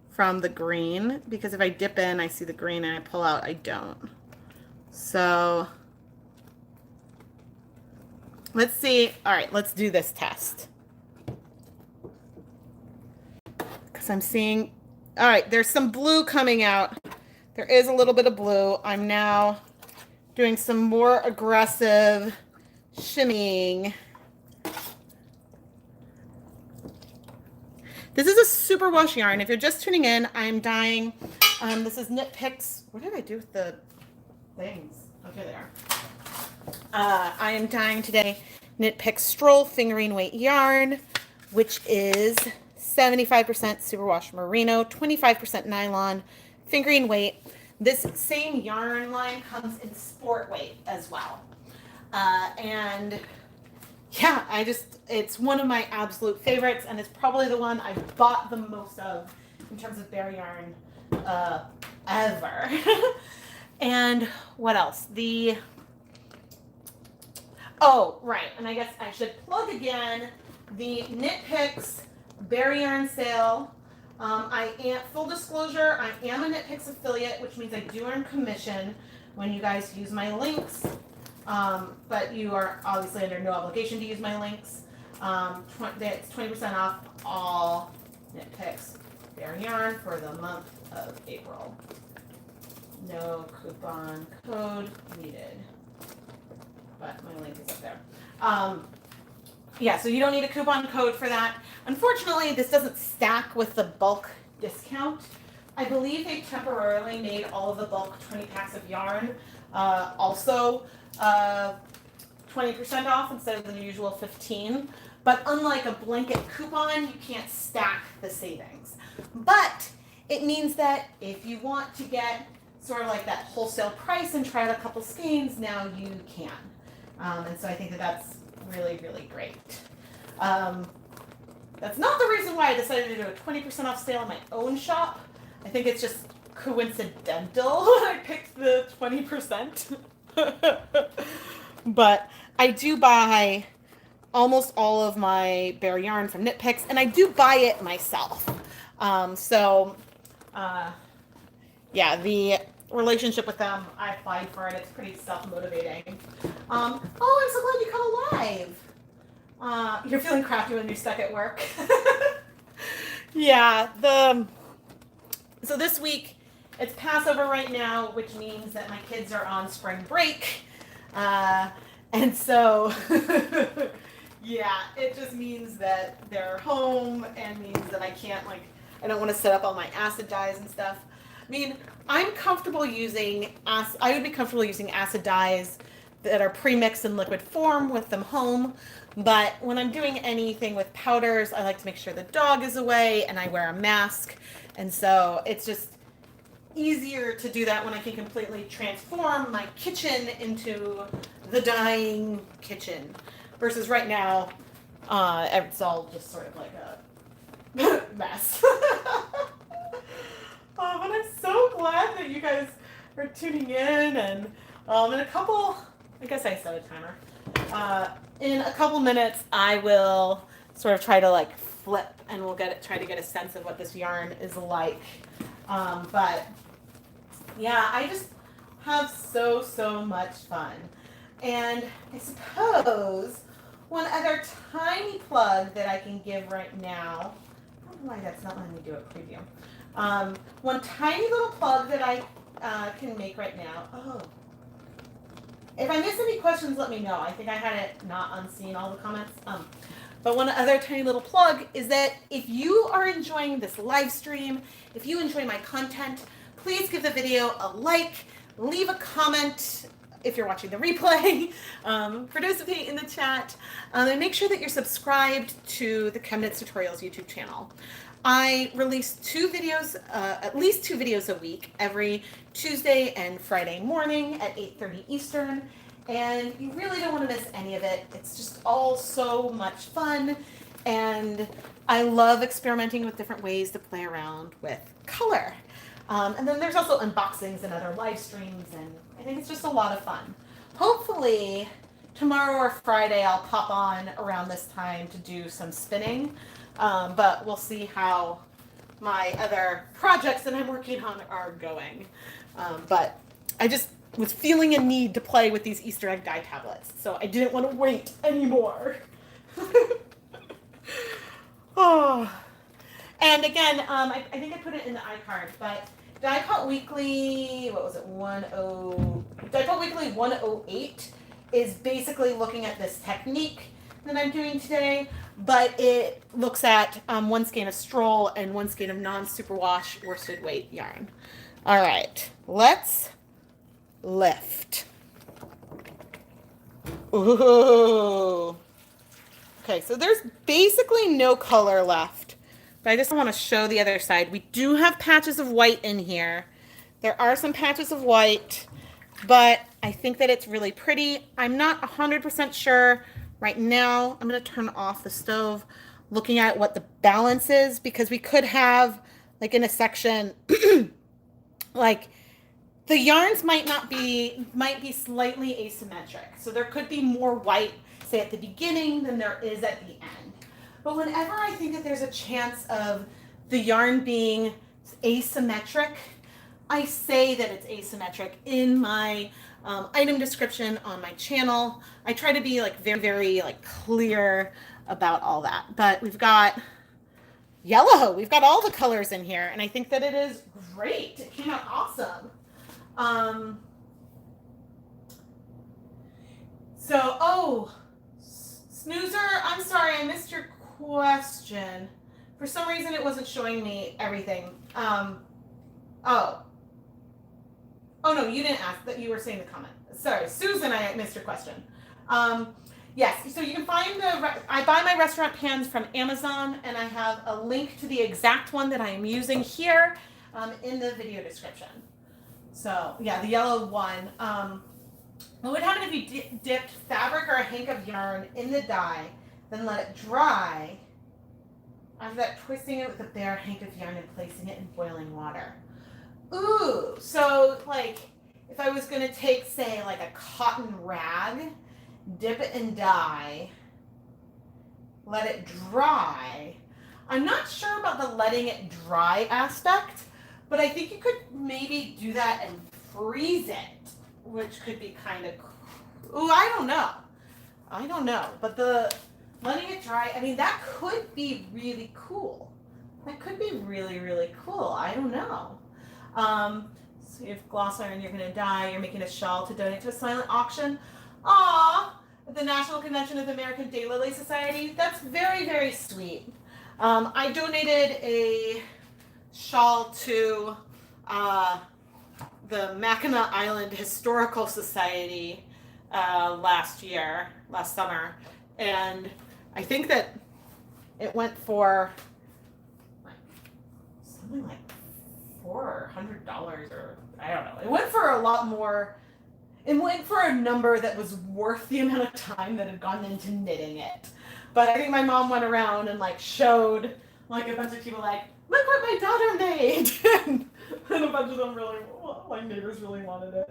from the green, because if I dip in, I see the green, and I pull out, I don't. So let's see. All right, let's do this test. Because I'm seeing, all right, there's some blue coming out. There is a little bit of blue. I'm now doing some more aggressive shimmying. This is a superwash yarn. If you're just tuning in, I'm dyeing. This is Knit Picks. What did I do with the things? Okay, they are. I am dyeing today Knit Picks Stroll Fingering Weight yarn, which is 75% superwash merino, 25% nylon, fingering weight. This same yarn line comes in sport weight as well. And yeah, it's one of my absolute favorites, and it's probably the one I bought the most of in terms of bare yarn ever. And what else? Oh, right, and I guess I should plug again the Knit Picks Bare Yarn sale. Full disclosure, I am a Knit Picks affiliate, which means I do earn commission when you guys use my links. But you are obviously under no obligation to use my links. It's 20% off all Knit Picks Bare Yarn for the month of April. No coupon code needed, but my link is up there. Yeah, so you don't need a coupon code for that. Unfortunately, this doesn't stack with the bulk discount. I believe they temporarily made all of the bulk 20 packs of yarn also 20% off instead of the usual 15. But unlike a blanket coupon, you can't stack the savings. But it means that if you want to get sort of like that wholesale price and try out a couple skeins, now you can. And so I think that that's really, really great. That's not the reason why I decided to do a 20% off sale in my own shop. I think it's just coincidental I picked the 20%. But I do buy almost all of my bare yarn from Knit Picks, and I do buy it myself. Yeah, the relationship with them, I applied for it. It's pretty self-motivating. Oh, I'm so glad you come alive. You're feeling crappy when you're stuck at work. Yeah, so this week it's Passover right now, which means that my kids are on spring break. And so yeah, it just means that they're home and means that I can't I don't want to set up all my acid dyes and stuff. I mean, I would be comfortable using acid dyes that are pre-mixed in liquid form with them home. But when I'm doing anything with powders, I like to make sure the dog is away and I wear a mask. And so it's just easier to do that when I can completely transform my kitchen into the dyeing kitchen. Versus right now, it's all just sort of like a mess. But I'm so glad that you guys are tuning in, and in a couple, I guess I set a timer. In a couple minutes, I will sort of try to flip, and we'll try to get a sense of what this yarn is like. But yeah, I just have so much fun. And I suppose one other tiny plug that I can give right now, I don't know why that's not letting me do a preview. One tiny little plug that I can make right now. Oh, if I miss any questions, let me know. I think I had it not unseen all the comments. But one other tiny little plug is that if you are enjoying this live stream, if you enjoy my content, please give the video a like, leave a comment if you're watching the replay, participate in the chat, and make sure that you're subscribed to the ChemKnits Tutorials YouTube channel. I release at least two videos a week, every Tuesday and Friday morning at 8:30 Eastern, and you really don't want to miss any of it. It's just all so much fun, and I love experimenting with different ways to play around with color. And then there's also unboxings and other live streams, and I think it's just a lot of fun. Hopefully, tomorrow or Friday I'll pop on around this time to do some spinning. But we'll see how my other projects that I'm working on are going. But I just was feeling a need to play with these Easter egg dye tablets, so I didn't want to wait anymore. Oh. And again, I think I put it in the iCard, but Die Cut Weekly, what was it, Die Cut Weekly 108 is basically looking at this technique that I'm doing today, but it looks at one skein of Stroll and one skein of non-superwash worsted weight yarn. All right, let's lift. Ooh. Okay, so there's basically no color left, but I just want to show the other side. We do have patches of white in here. There are some patches of white, but I think that it's really pretty. I'm not 100% sure. Right now, I'm going to turn off the stove, looking at what the balance is, because we could have, in a section, the yarns might be slightly asymmetric. So there could be more white, say, at the beginning than there is at the end. But whenever I think that there's a chance of the yarn being asymmetric, I say that it's asymmetric in my item description on my channel. I try to be very clear about all that. But we've got yellow. We've got all the colors in here, and I think that it is great. It came out awesome. Snoozer, I'm sorry, I missed your question. For some reason, it wasn't showing me everything. Oh no, you didn't ask that. You were saying the comment. Sorry, Susan, I missed your question. Yes, so you can find I buy my restaurant pans from Amazon, and I have a link to the exact one that I am using here in the video description. So yeah, the yellow one. What would happen if you dipped fabric or a hank of yarn in the dye, then let it dry? After that, twisting it with a bare hank of yarn and placing it in boiling water. Ooh, so like if I was going to take, say, like a cotton rag, dip it in dye, let it dry. I'm not sure about the letting it dry aspect, but I think you could maybe do that and freeze it, which could be kind of cool. Ooh, I don't know. But the letting it dry, I mean, that could be really cool. That could be really, really cool. I don't know. So you have gloss iron, you're going to dye, you're making a shawl to donate to a silent auction. Aww, at the National Convention of the American Daylily Society. That's very, very sweet. I donated a shawl to the Mackinac Island Historical Society last summer, and I think that it went for something like $400 or I don't know. It went for a lot more. It went for a number that was worth the amount of time that had gone into knitting it. But I think my mom went around and like showed like a bunch of people like, look what my daughter made, and a bunch of them really, my neighbors really wanted it.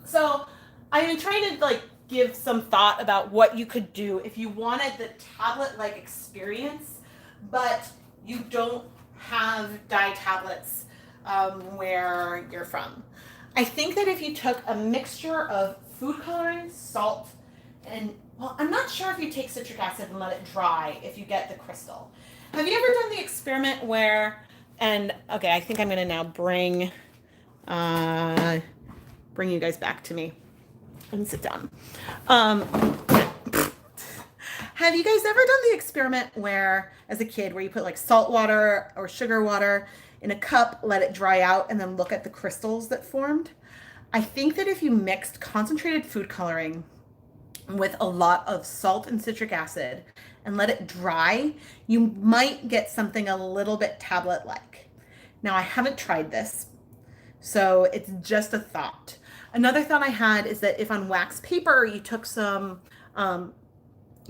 So I've been trying to like give some thought about what you could do if you wanted the tablet-like experience, but you don't have dye tablets where you're from. I think that if you took a mixture of food coloring, salt, and, well, I'm not sure if you take citric acid and let it dry if you get the crystal. Have you ever done the experiment where, and okay, I think I'm going to now bring you guys back to me and sit down. Have you guys ever done the experiment where, as a kid, where you put like salt water or sugar water in a cup, let it dry out, and then look at the crystals that formed? I think that if you mixed concentrated food coloring with a lot of salt and citric acid and let it dry, you might get something a little bit tablet-like. Now, I haven't tried this, so it's just a thought. Another thought I had is that if on wax paper you took some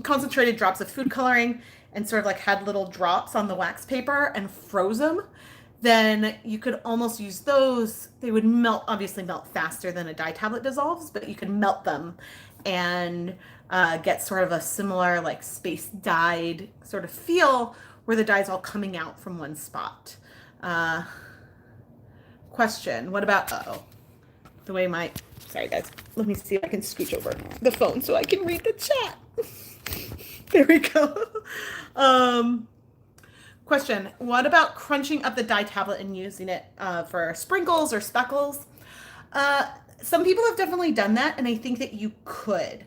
concentrated drops of food coloring and sort of like had little drops on the wax paper and froze them, then you could almost use those. They would melt, obviously melt faster than a dye tablet dissolves, but you could melt them and get sort of a similar like space dyed sort of feel where the dye's all coming out from one spot. Question, what about, the way sorry guys, let me see if I can scooch over the phone so I can read the chat. There we go. Question, what about crunching up the dye tablet and using it for sprinkles or speckles? Some people have definitely done that, and I think that you could.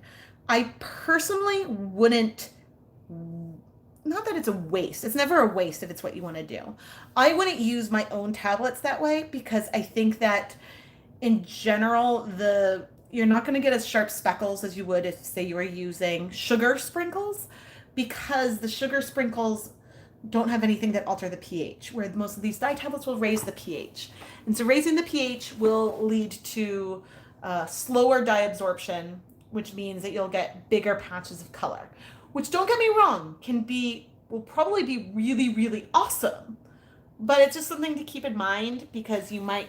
I personally wouldn't, not that it's a waste. It's never a waste if it's what you want to do. I wouldn't use my own tablets that way because I think that in general, you're not going to get as sharp speckles as you would if, say, you were using sugar sprinkles, because the sugar sprinkles don't have anything that alter the pH, where most of these dye tablets will raise the pH. And so raising the pH will lead to slower dye absorption, which means that you'll get bigger patches of color, which, don't get me wrong, will probably be really, really awesome. But it's just something to keep in mind because you might,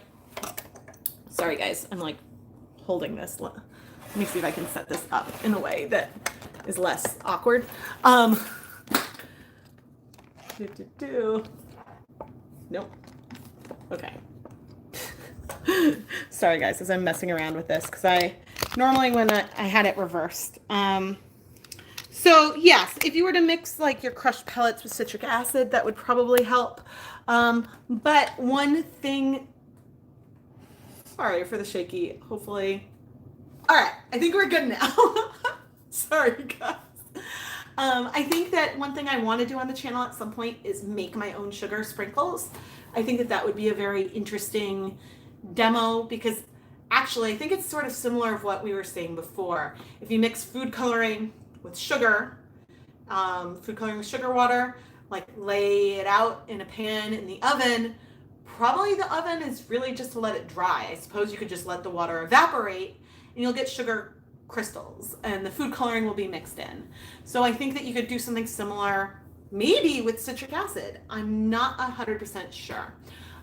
sorry guys, I'm like holding this. Let me see if I can set this up in a way that is less awkward. Nope. Okay. Sorry guys, as I'm messing around with this, because I normally when I had it reversed. So yes, if you were to mix like your crushed pellets with citric acid, that would probably help. But one thing, sorry for the shaky, hopefully. All right, I think we're good now. Sorry guys. I think that one thing I want to do on the channel at some point is make my own sugar sprinkles. I think that that would be a very interesting demo because actually I think it's sort of similar to what we were saying before. If you mix food coloring with sugar, food coloring with sugar water, like lay it out in a pan in the oven, probably the oven is really just to let it dry. I suppose you could just let the water evaporate and you'll get sugar crystals and the food coloring will be mixed in. So I think that you could do something similar maybe with citric acid. I'm not 100% sure.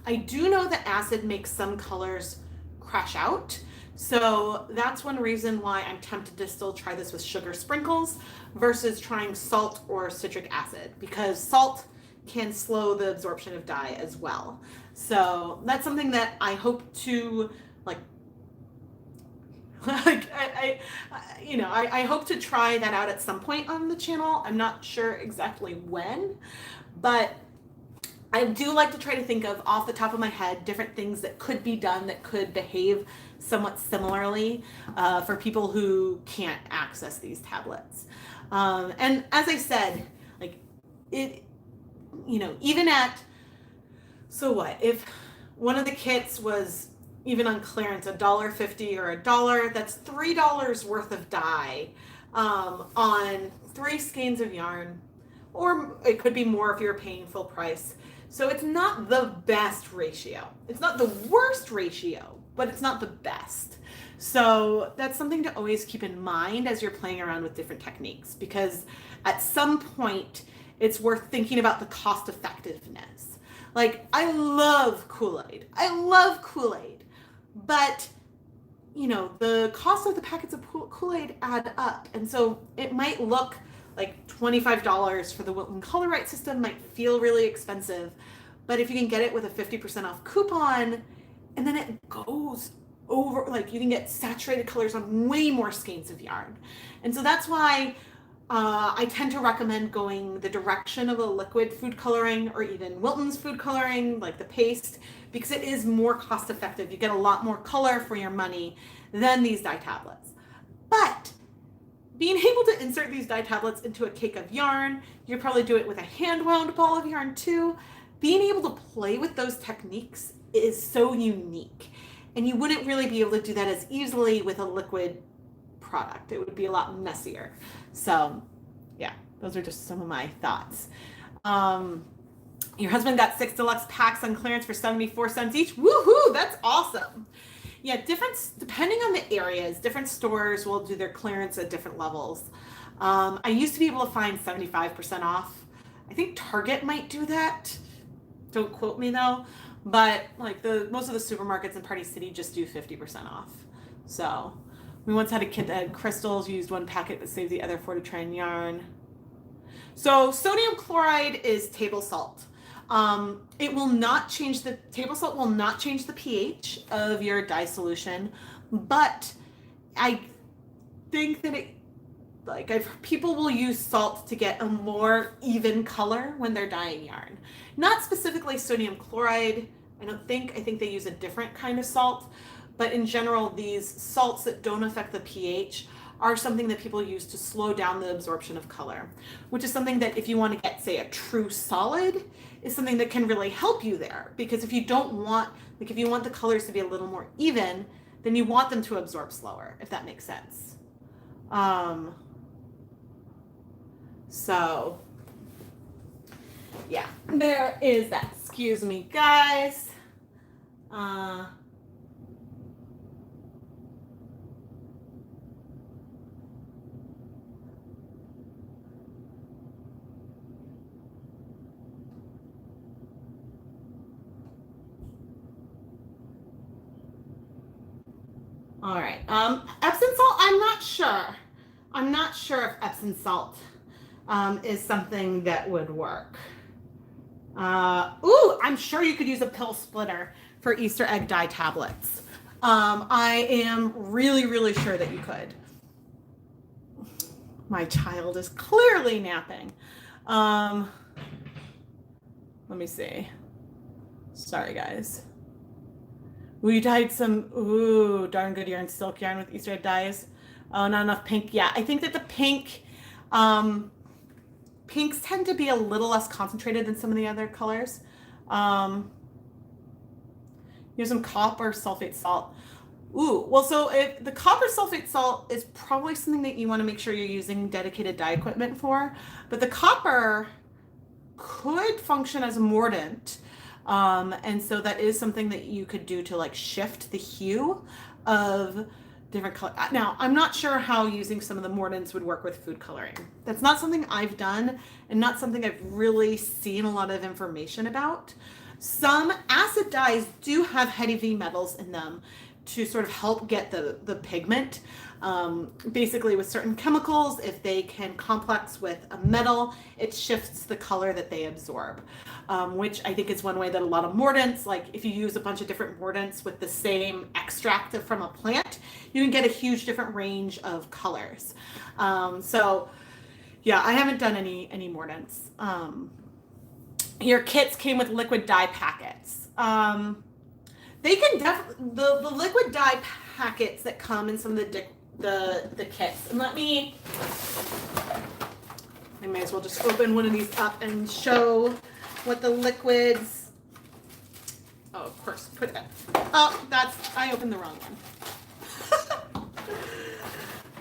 I do know that acid makes some colors crash out. So that's one reason why I'm tempted to still try this with sugar sprinkles versus trying salt or citric acid, because salt can slow the absorption of dye as well. So that's something that I hope to I hope to try that out at some point on the channel. I'm not sure exactly when, but I do like to try to think of off the top of my head different things that could be done that could behave somewhat similarly for people who can't access these tablets. And as I said, like it, even at, so what, if one of the kits was even on clearance, $1.50 or $1, that's $3 worth of dye on 3 skeins of yarn, or it could be more if you're paying full price. So it's not the best ratio. It's not the worst ratio, but it's not the best. So that's something to always keep in mind as you're playing around with different techniques, because at some point it's worth thinking about the cost effectiveness. Like, I love Kool-Aid. But the cost of the packets of Kool-Aid add up. And so it might look like $25 for the Wilton Color Right system might feel really expensive. But if you can get it with a 50% off coupon, and then it goes over, like you can get saturated colors on way more skeins of yarn. And so that's why I tend to recommend going the direction of a liquid food coloring or even Wilton's food coloring, like the paste, because it is more cost effective. You get a lot more color for your money than these dye tablets. But being able to insert these dye tablets into a cake of yarn, you could probably do it with a hand wound ball of yarn too. Being able to play with those techniques is so unique. And you wouldn't really be able to do that as easily with a liquid product. It would be a lot messier. So yeah, those are just some of my thoughts. Your husband got 6 deluxe packs on clearance for 74 cents each. Woohoo, that's awesome. Yeah, depending on the areas, different stores will do their clearance at different levels. I used to be able to find 75% off. I think Target might do that. Don't quote me though. But like most of the supermarkets in Party City just do 50% off. So we once had a kit that had crystals, used one packet but saved the other 4 to try and yarn. So sodium chloride is table salt. It will not change table salt will not change the pH of your dye solution, but I think that people will use salt to get a more even color when they're dyeing yarn. Not specifically sodium chloride, I think they use a different kind of salt, but in general, these salts that don't affect the pH are something that people use to slow down the absorption of color, which is something that if you want to get, say, a true solid, is something that can really help you there. Because if you want the colors to be a little more even, then you want them to absorb slower, if that makes sense. So yeah, there is that. Excuse me, guys. All right. Epsom salt, I'm not sure. I'm not sure if Epsom salt is something that would work. I'm sure you could use a pill splitter for Easter egg dye tablets. I am really, really sure that you could. My child is clearly napping. Let me see. Sorry, guys. We dyed some, darn good yarn, silk yarn with Easter egg dyes. Oh, not enough pink. Yeah, I think that the pinks tend to be a little less concentrated than some of the other colors. Use some copper sulfate salt. So if the copper sulfate salt is probably something that you want to make sure you're using dedicated dye equipment for, but the copper could function as a mordant. And so that is something that you could do to like shift the hue of different color. Now, I'm not sure how using some of the mordants would work with food coloring. That's not something I've done and not something I've really seen a lot of information about. Some acid dyes do have heavy metals in them to sort of help get the pigment. Basically with certain chemicals, if they can complex with a metal, it shifts the color that they absorb, which I think is one way that a lot of mordants, like if you use a bunch of different mordants with the same extract from a plant, you can get a huge different range of colors. So yeah, I haven't done any mordants. Your kits came with liquid dye packets. They can definitely, the liquid dye packets that come in some of the kits. And I may as well just open one of these up and show what the liquids. Oh, of course, put that. Oh, I opened the wrong one.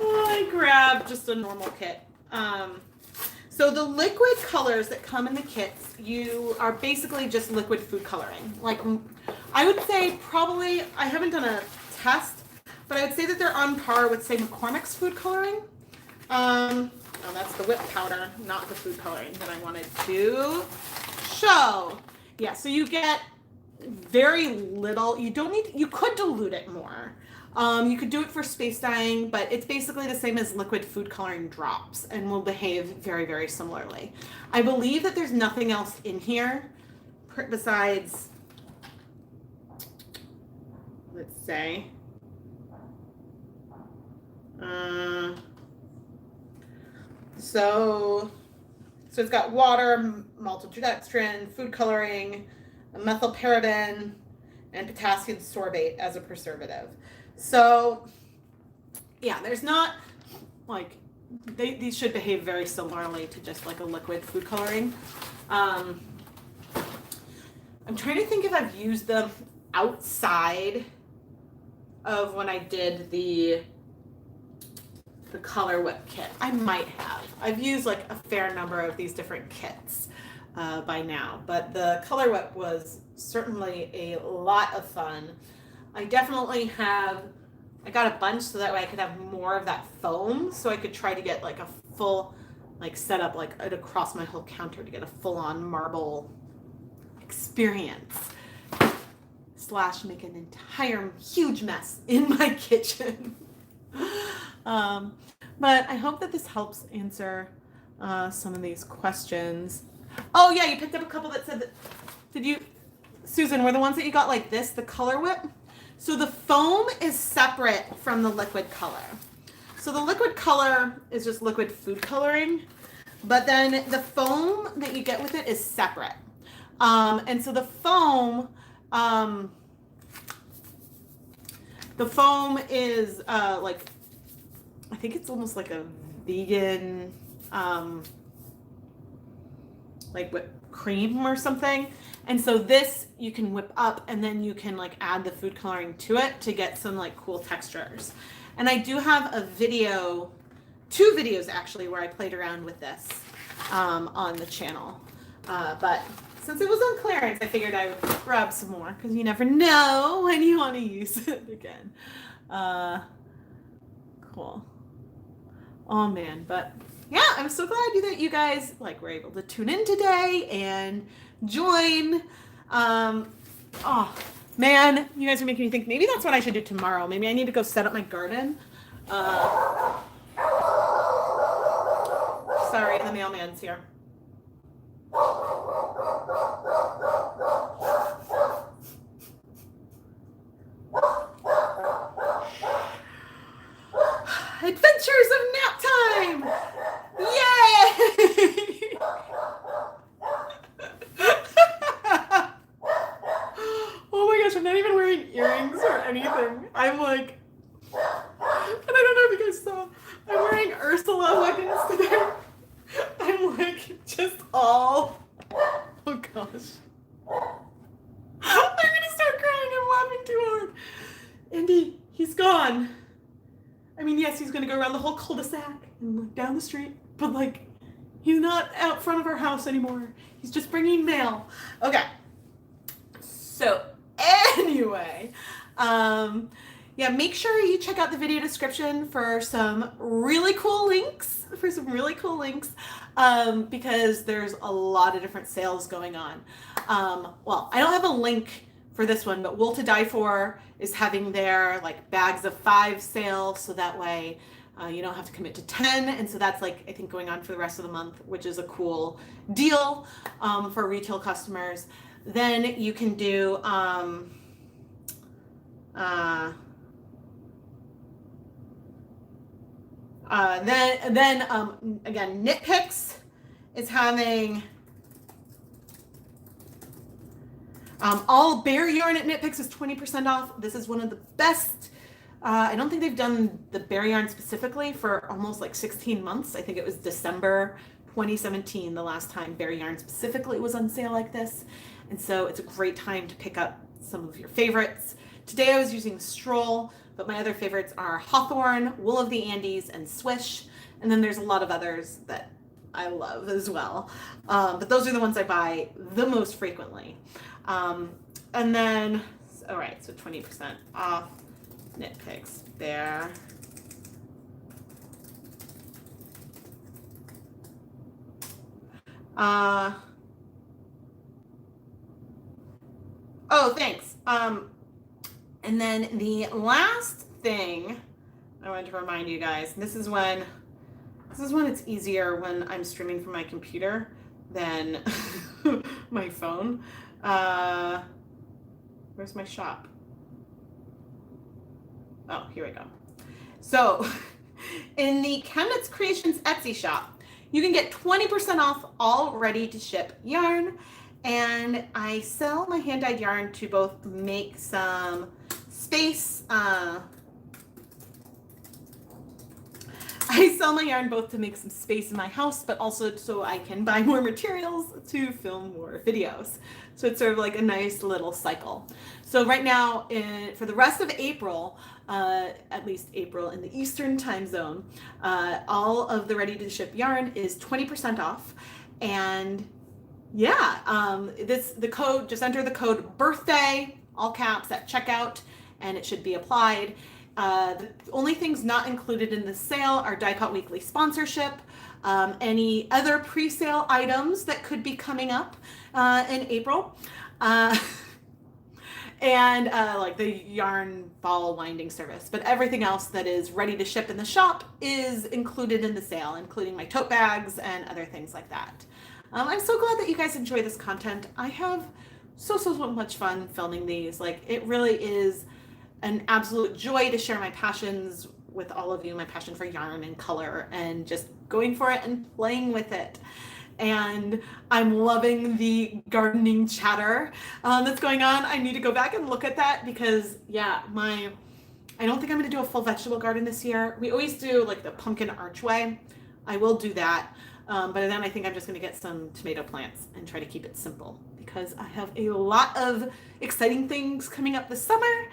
Oh, I grabbed just a normal kit. So the liquid colors that come in the kits, you are basically just liquid food coloring. Like, I would say probably, I haven't done a test, but I would say that they're on par with, say, McCormick's food coloring. Oh, that's the whip powder, not the food coloring that I wanted to show. Yeah, so you get very little. You don't need, you could dilute it more. You could do it for space dyeing, but it's basically the same as liquid food coloring drops and will behave very, very similarly. I believe that there's nothing else in here besides, let's say, so it's got water, maltodextrin, food coloring, methylparaben, and potassium sorbate as a preservative. So yeah, there's not like, these should behave very similarly to just like a liquid food coloring. I'm trying to think if I've used them outside of when I did the color whip kit. I might have. I've used like a fair number of these different kits by now, but the color whip was certainly a lot of fun. I got a bunch so that way I could have more of that foam, so I could try to get like a full like setup like across my whole counter to get a full-on marble experience / make an entire huge mess in my kitchen. But I hope that this helps answer some of these questions. Oh yeah, you picked up a couple that said that, did you, Susan, were the ones that you got like this, the color whip? So the foam is separate from the liquid color. So the liquid color is just liquid food coloring, but then the foam that you get with it is separate. And so the foam is like, I think it's almost like a vegan, like whipped cream or something. And so this you can whip up and then you can like add the food coloring to it to get some like cool textures. And I do have a video, 2 videos actually, where I played around with this on the channel. But since it was on clearance, I figured I would grab some more because you never know when you want to use it again. Cool. Oh man, but yeah, I'm so glad that you guys like were able to tune in today and join. Oh man, you guys are making me think maybe that's what I should do tomorrow. Maybe I need to go set up my garden. Sorry, the mailman's here. Adventures of nap time! Yay! Oh my gosh, I'm not even wearing earrings or anything. I'm like, and I don't know if you guys saw, I'm wearing Ursula leggings today. I'm like, just all, oh gosh. I'm gonna start crying, I'm laughing too hard. Andy, he's gone. I mean, yes, he's gonna go around the whole cul-de-sac and like down the street, but like, he's not out front of our house anymore. He's just bringing mail. Okay. So anyway, yeah, make sure you check out the video description for some really cool links, because there's a lot of different sales going on. Well, I don't have a link for this one, but Wool to Die For is having their like bags of 5 sale, so that way you don't have to commit to 10, and so that's like I think going on for the rest of the month, which is a cool deal for retail customers. Then you can do again, Knit Picks is having all bare yarn at Knit Picks is 20% off. This is one of the best. I don't think they've done the bare yarn specifically for almost like 16 months. I think it was December 2017 the last time bare yarn specifically was on sale like this. And so it's a great time to pick up some of your favorites. Today I was using Stroll, but my other favorites are Hawthorne, Wool of the Andes, and Swish. And then there's a lot of others that I love as well. But those are the ones I buy the most frequently. And then, all right, so 20% off Knit Picks there. Oh, thanks. And then the last thing I wanted to remind you guys, this is when it's easier when I'm streaming from my computer than my phone. Where's my shop? Oh, here we go. So in the ChemKnits Creations Etsy shop, you can get 20% off all ready to ship yarn. And I sell my hand-dyed yarn to both make some space. I sell my yarn both to make some space in my house, but also so I can buy more materials to film more videos. So it's sort of like a nice little cycle. So right now, for the rest of April, at least April in the Eastern time zone, all of the ready-to-ship yarn is 20% off. And yeah, just enter the code BIRTHDAY, all caps, at checkout, and it should be applied. The only things not included in the sale are Dye-Cut Weekly sponsorship, any other pre-sale items that could be coming up in April, and like the yarn ball winding service. But everything else that is ready to ship in the shop is included in the sale, including my tote bags and other things like that. I'm so glad that you guys enjoy this content. I have so much fun filming these. Like, it really is an absolute joy to share my passions with all of you, my passion for yarn and color and just going for it and playing with it. And I'm loving the gardening chatter that's going on. I need to go back and look at that because, yeah, I don't think I'm going to do a full vegetable garden this year. We always do like the pumpkin archway. I will do that. But then I think I'm just going to get some tomato plants and try to keep it simple because I have a lot of exciting things coming up this summer,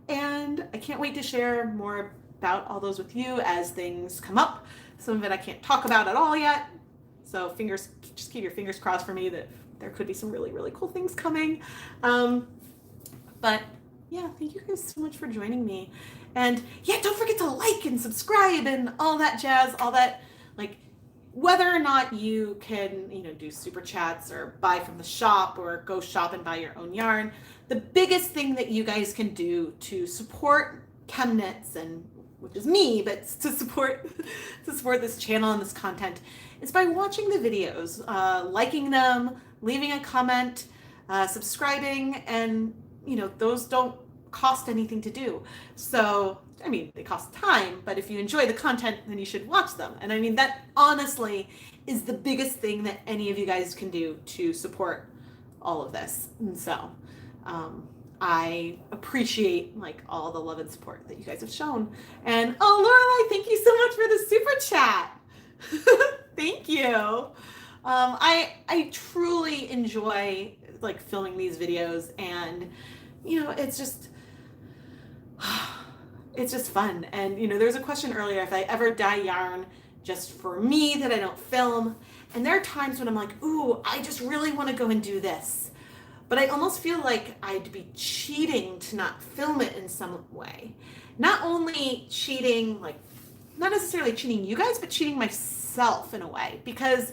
and I can't wait to share more about all those with you as things come up. Some of it I can't talk about at all yet, so just keep your fingers crossed for me that there could be some really cool things coming. But yeah, thank you guys so much for joining me, and yeah, don't forget to like and subscribe and all that jazz, all that, like, whether or not you can, do super chats or buy from the shop or go shop and buy your own yarn, the biggest thing that you guys can do to support ChemKnits, and which is me, but to support this channel and this content, is by watching the videos, liking them, leaving a comment, subscribing, and those don't cost anything to do. So I mean, they cost time, but if you enjoy the content, then you should watch them. And I mean, that honestly is the biggest thing that any of you guys can do to support all of this. And so I appreciate like all the love and support that you guys have shown. And oh, Lorelai, thank you so much for the super chat. Thank you. I truly enjoy like filming these videos, and it's just fun. And there's a question earlier if I ever dye yarn just for me that I don't film, and there are times when I'm like, ooh, I just really want to go and do this, but I almost feel like I'd be cheating to not film it in some way. Not only cheating, like, not necessarily cheating you guys, but cheating myself in a way, because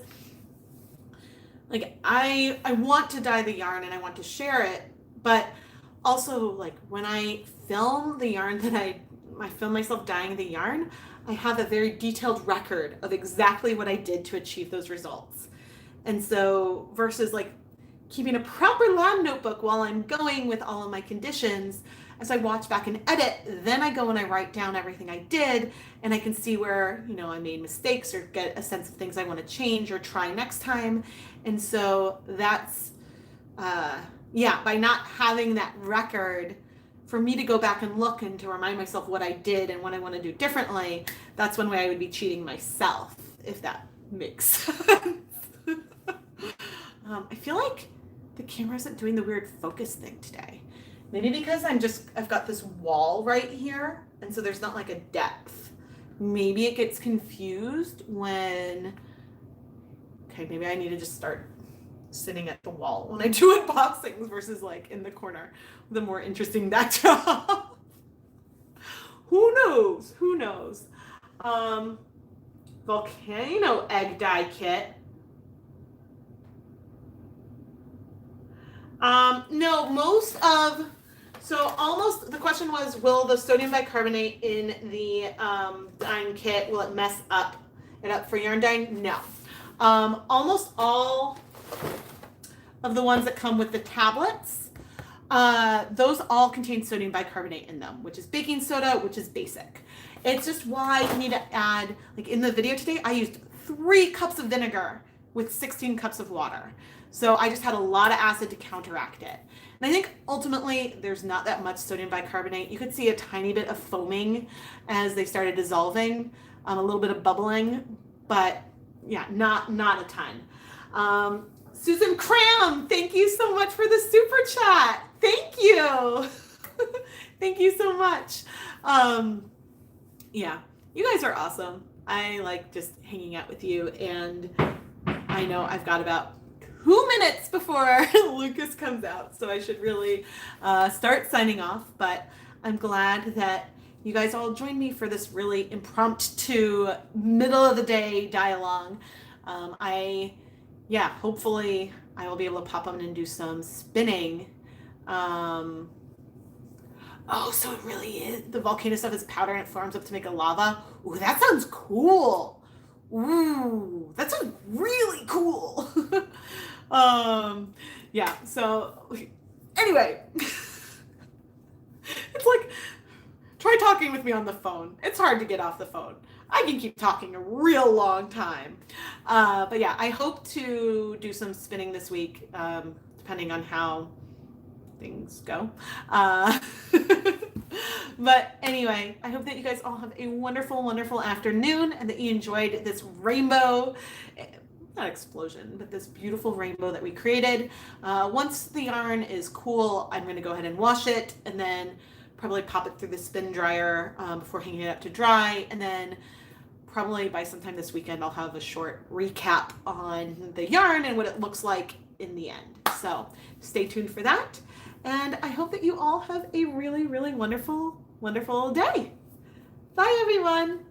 like I want to dye the yarn and I want to share it, but also like when I film the yarn that I film myself dyeing the yarn, I have a very detailed record of exactly what I did to achieve those results. And so versus like keeping a proper lab notebook while I'm going with all of my conditions, as I watch back and edit, then I go and I write down everything I did, and I can see where, you know, I made mistakes or get a sense of things I want to change or try next time. And so that's, yeah, by not having that record, for me to go back and look and to remind myself what I did and what I want to do differently, that's one way I would be cheating myself, if that makes sense. I feel like the camera isn't doing the weird focus thing today. Maybe because I've got this wall right here, and so there's not like a depth. Maybe it gets confused when, okay, maybe I need to just start sitting at the wall when I do unboxings versus like in the corner with a more interesting backdrop. Who knows? Who knows? Volcano egg dye kit. No, almost the question was, will the sodium bicarbonate in the dyeing kit, will it mess it up for yarn dyeing? No. Almost all of the ones that come with the tablets, those all contain sodium bicarbonate in them, which is baking soda, which is basic. It's just why you need to add, like in the video today, I used 3 cups of vinegar with 16 cups of water. So I just had a lot of acid to counteract it. And I think ultimately there's not that much sodium bicarbonate. You could see a tiny bit of foaming as they started dissolving, a little bit of bubbling, but yeah, not a ton. Susan Cram, thank you so much for the super chat. Thank you. Thank you so much. Yeah, you guys are awesome. I like just hanging out with you, and I know I've got about 2 minutes before Lucas comes out, so I should really start signing off, but I'm glad that you guys all joined me for this really impromptu middle of the day dye-along. Hopefully I will be able to pop on and do some spinning. So it really is, the volcano stuff is powder and it forms up to make a lava. Ooh, that sounds cool. Ooh, that sounds really cool. So anyway, it's like, try talking with me on the phone. It's hard to get off the phone. I can keep talking a real long time. But yeah, I hope to do some spinning this week, depending on how things go. But anyway, I hope that you guys all have a wonderful, wonderful afternoon and that you enjoyed this rainbow, not explosion, but this beautiful rainbow that we created. Once the yarn is cool, I'm going to go ahead and wash it and then probably pop it through the spin dryer before hanging it up to dry. And then probably by sometime this weekend, I'll have a short recap on the yarn and what it looks like in the end. So stay tuned for that. And I hope that you all have a really, really wonderful, wonderful day. Bye, everyone.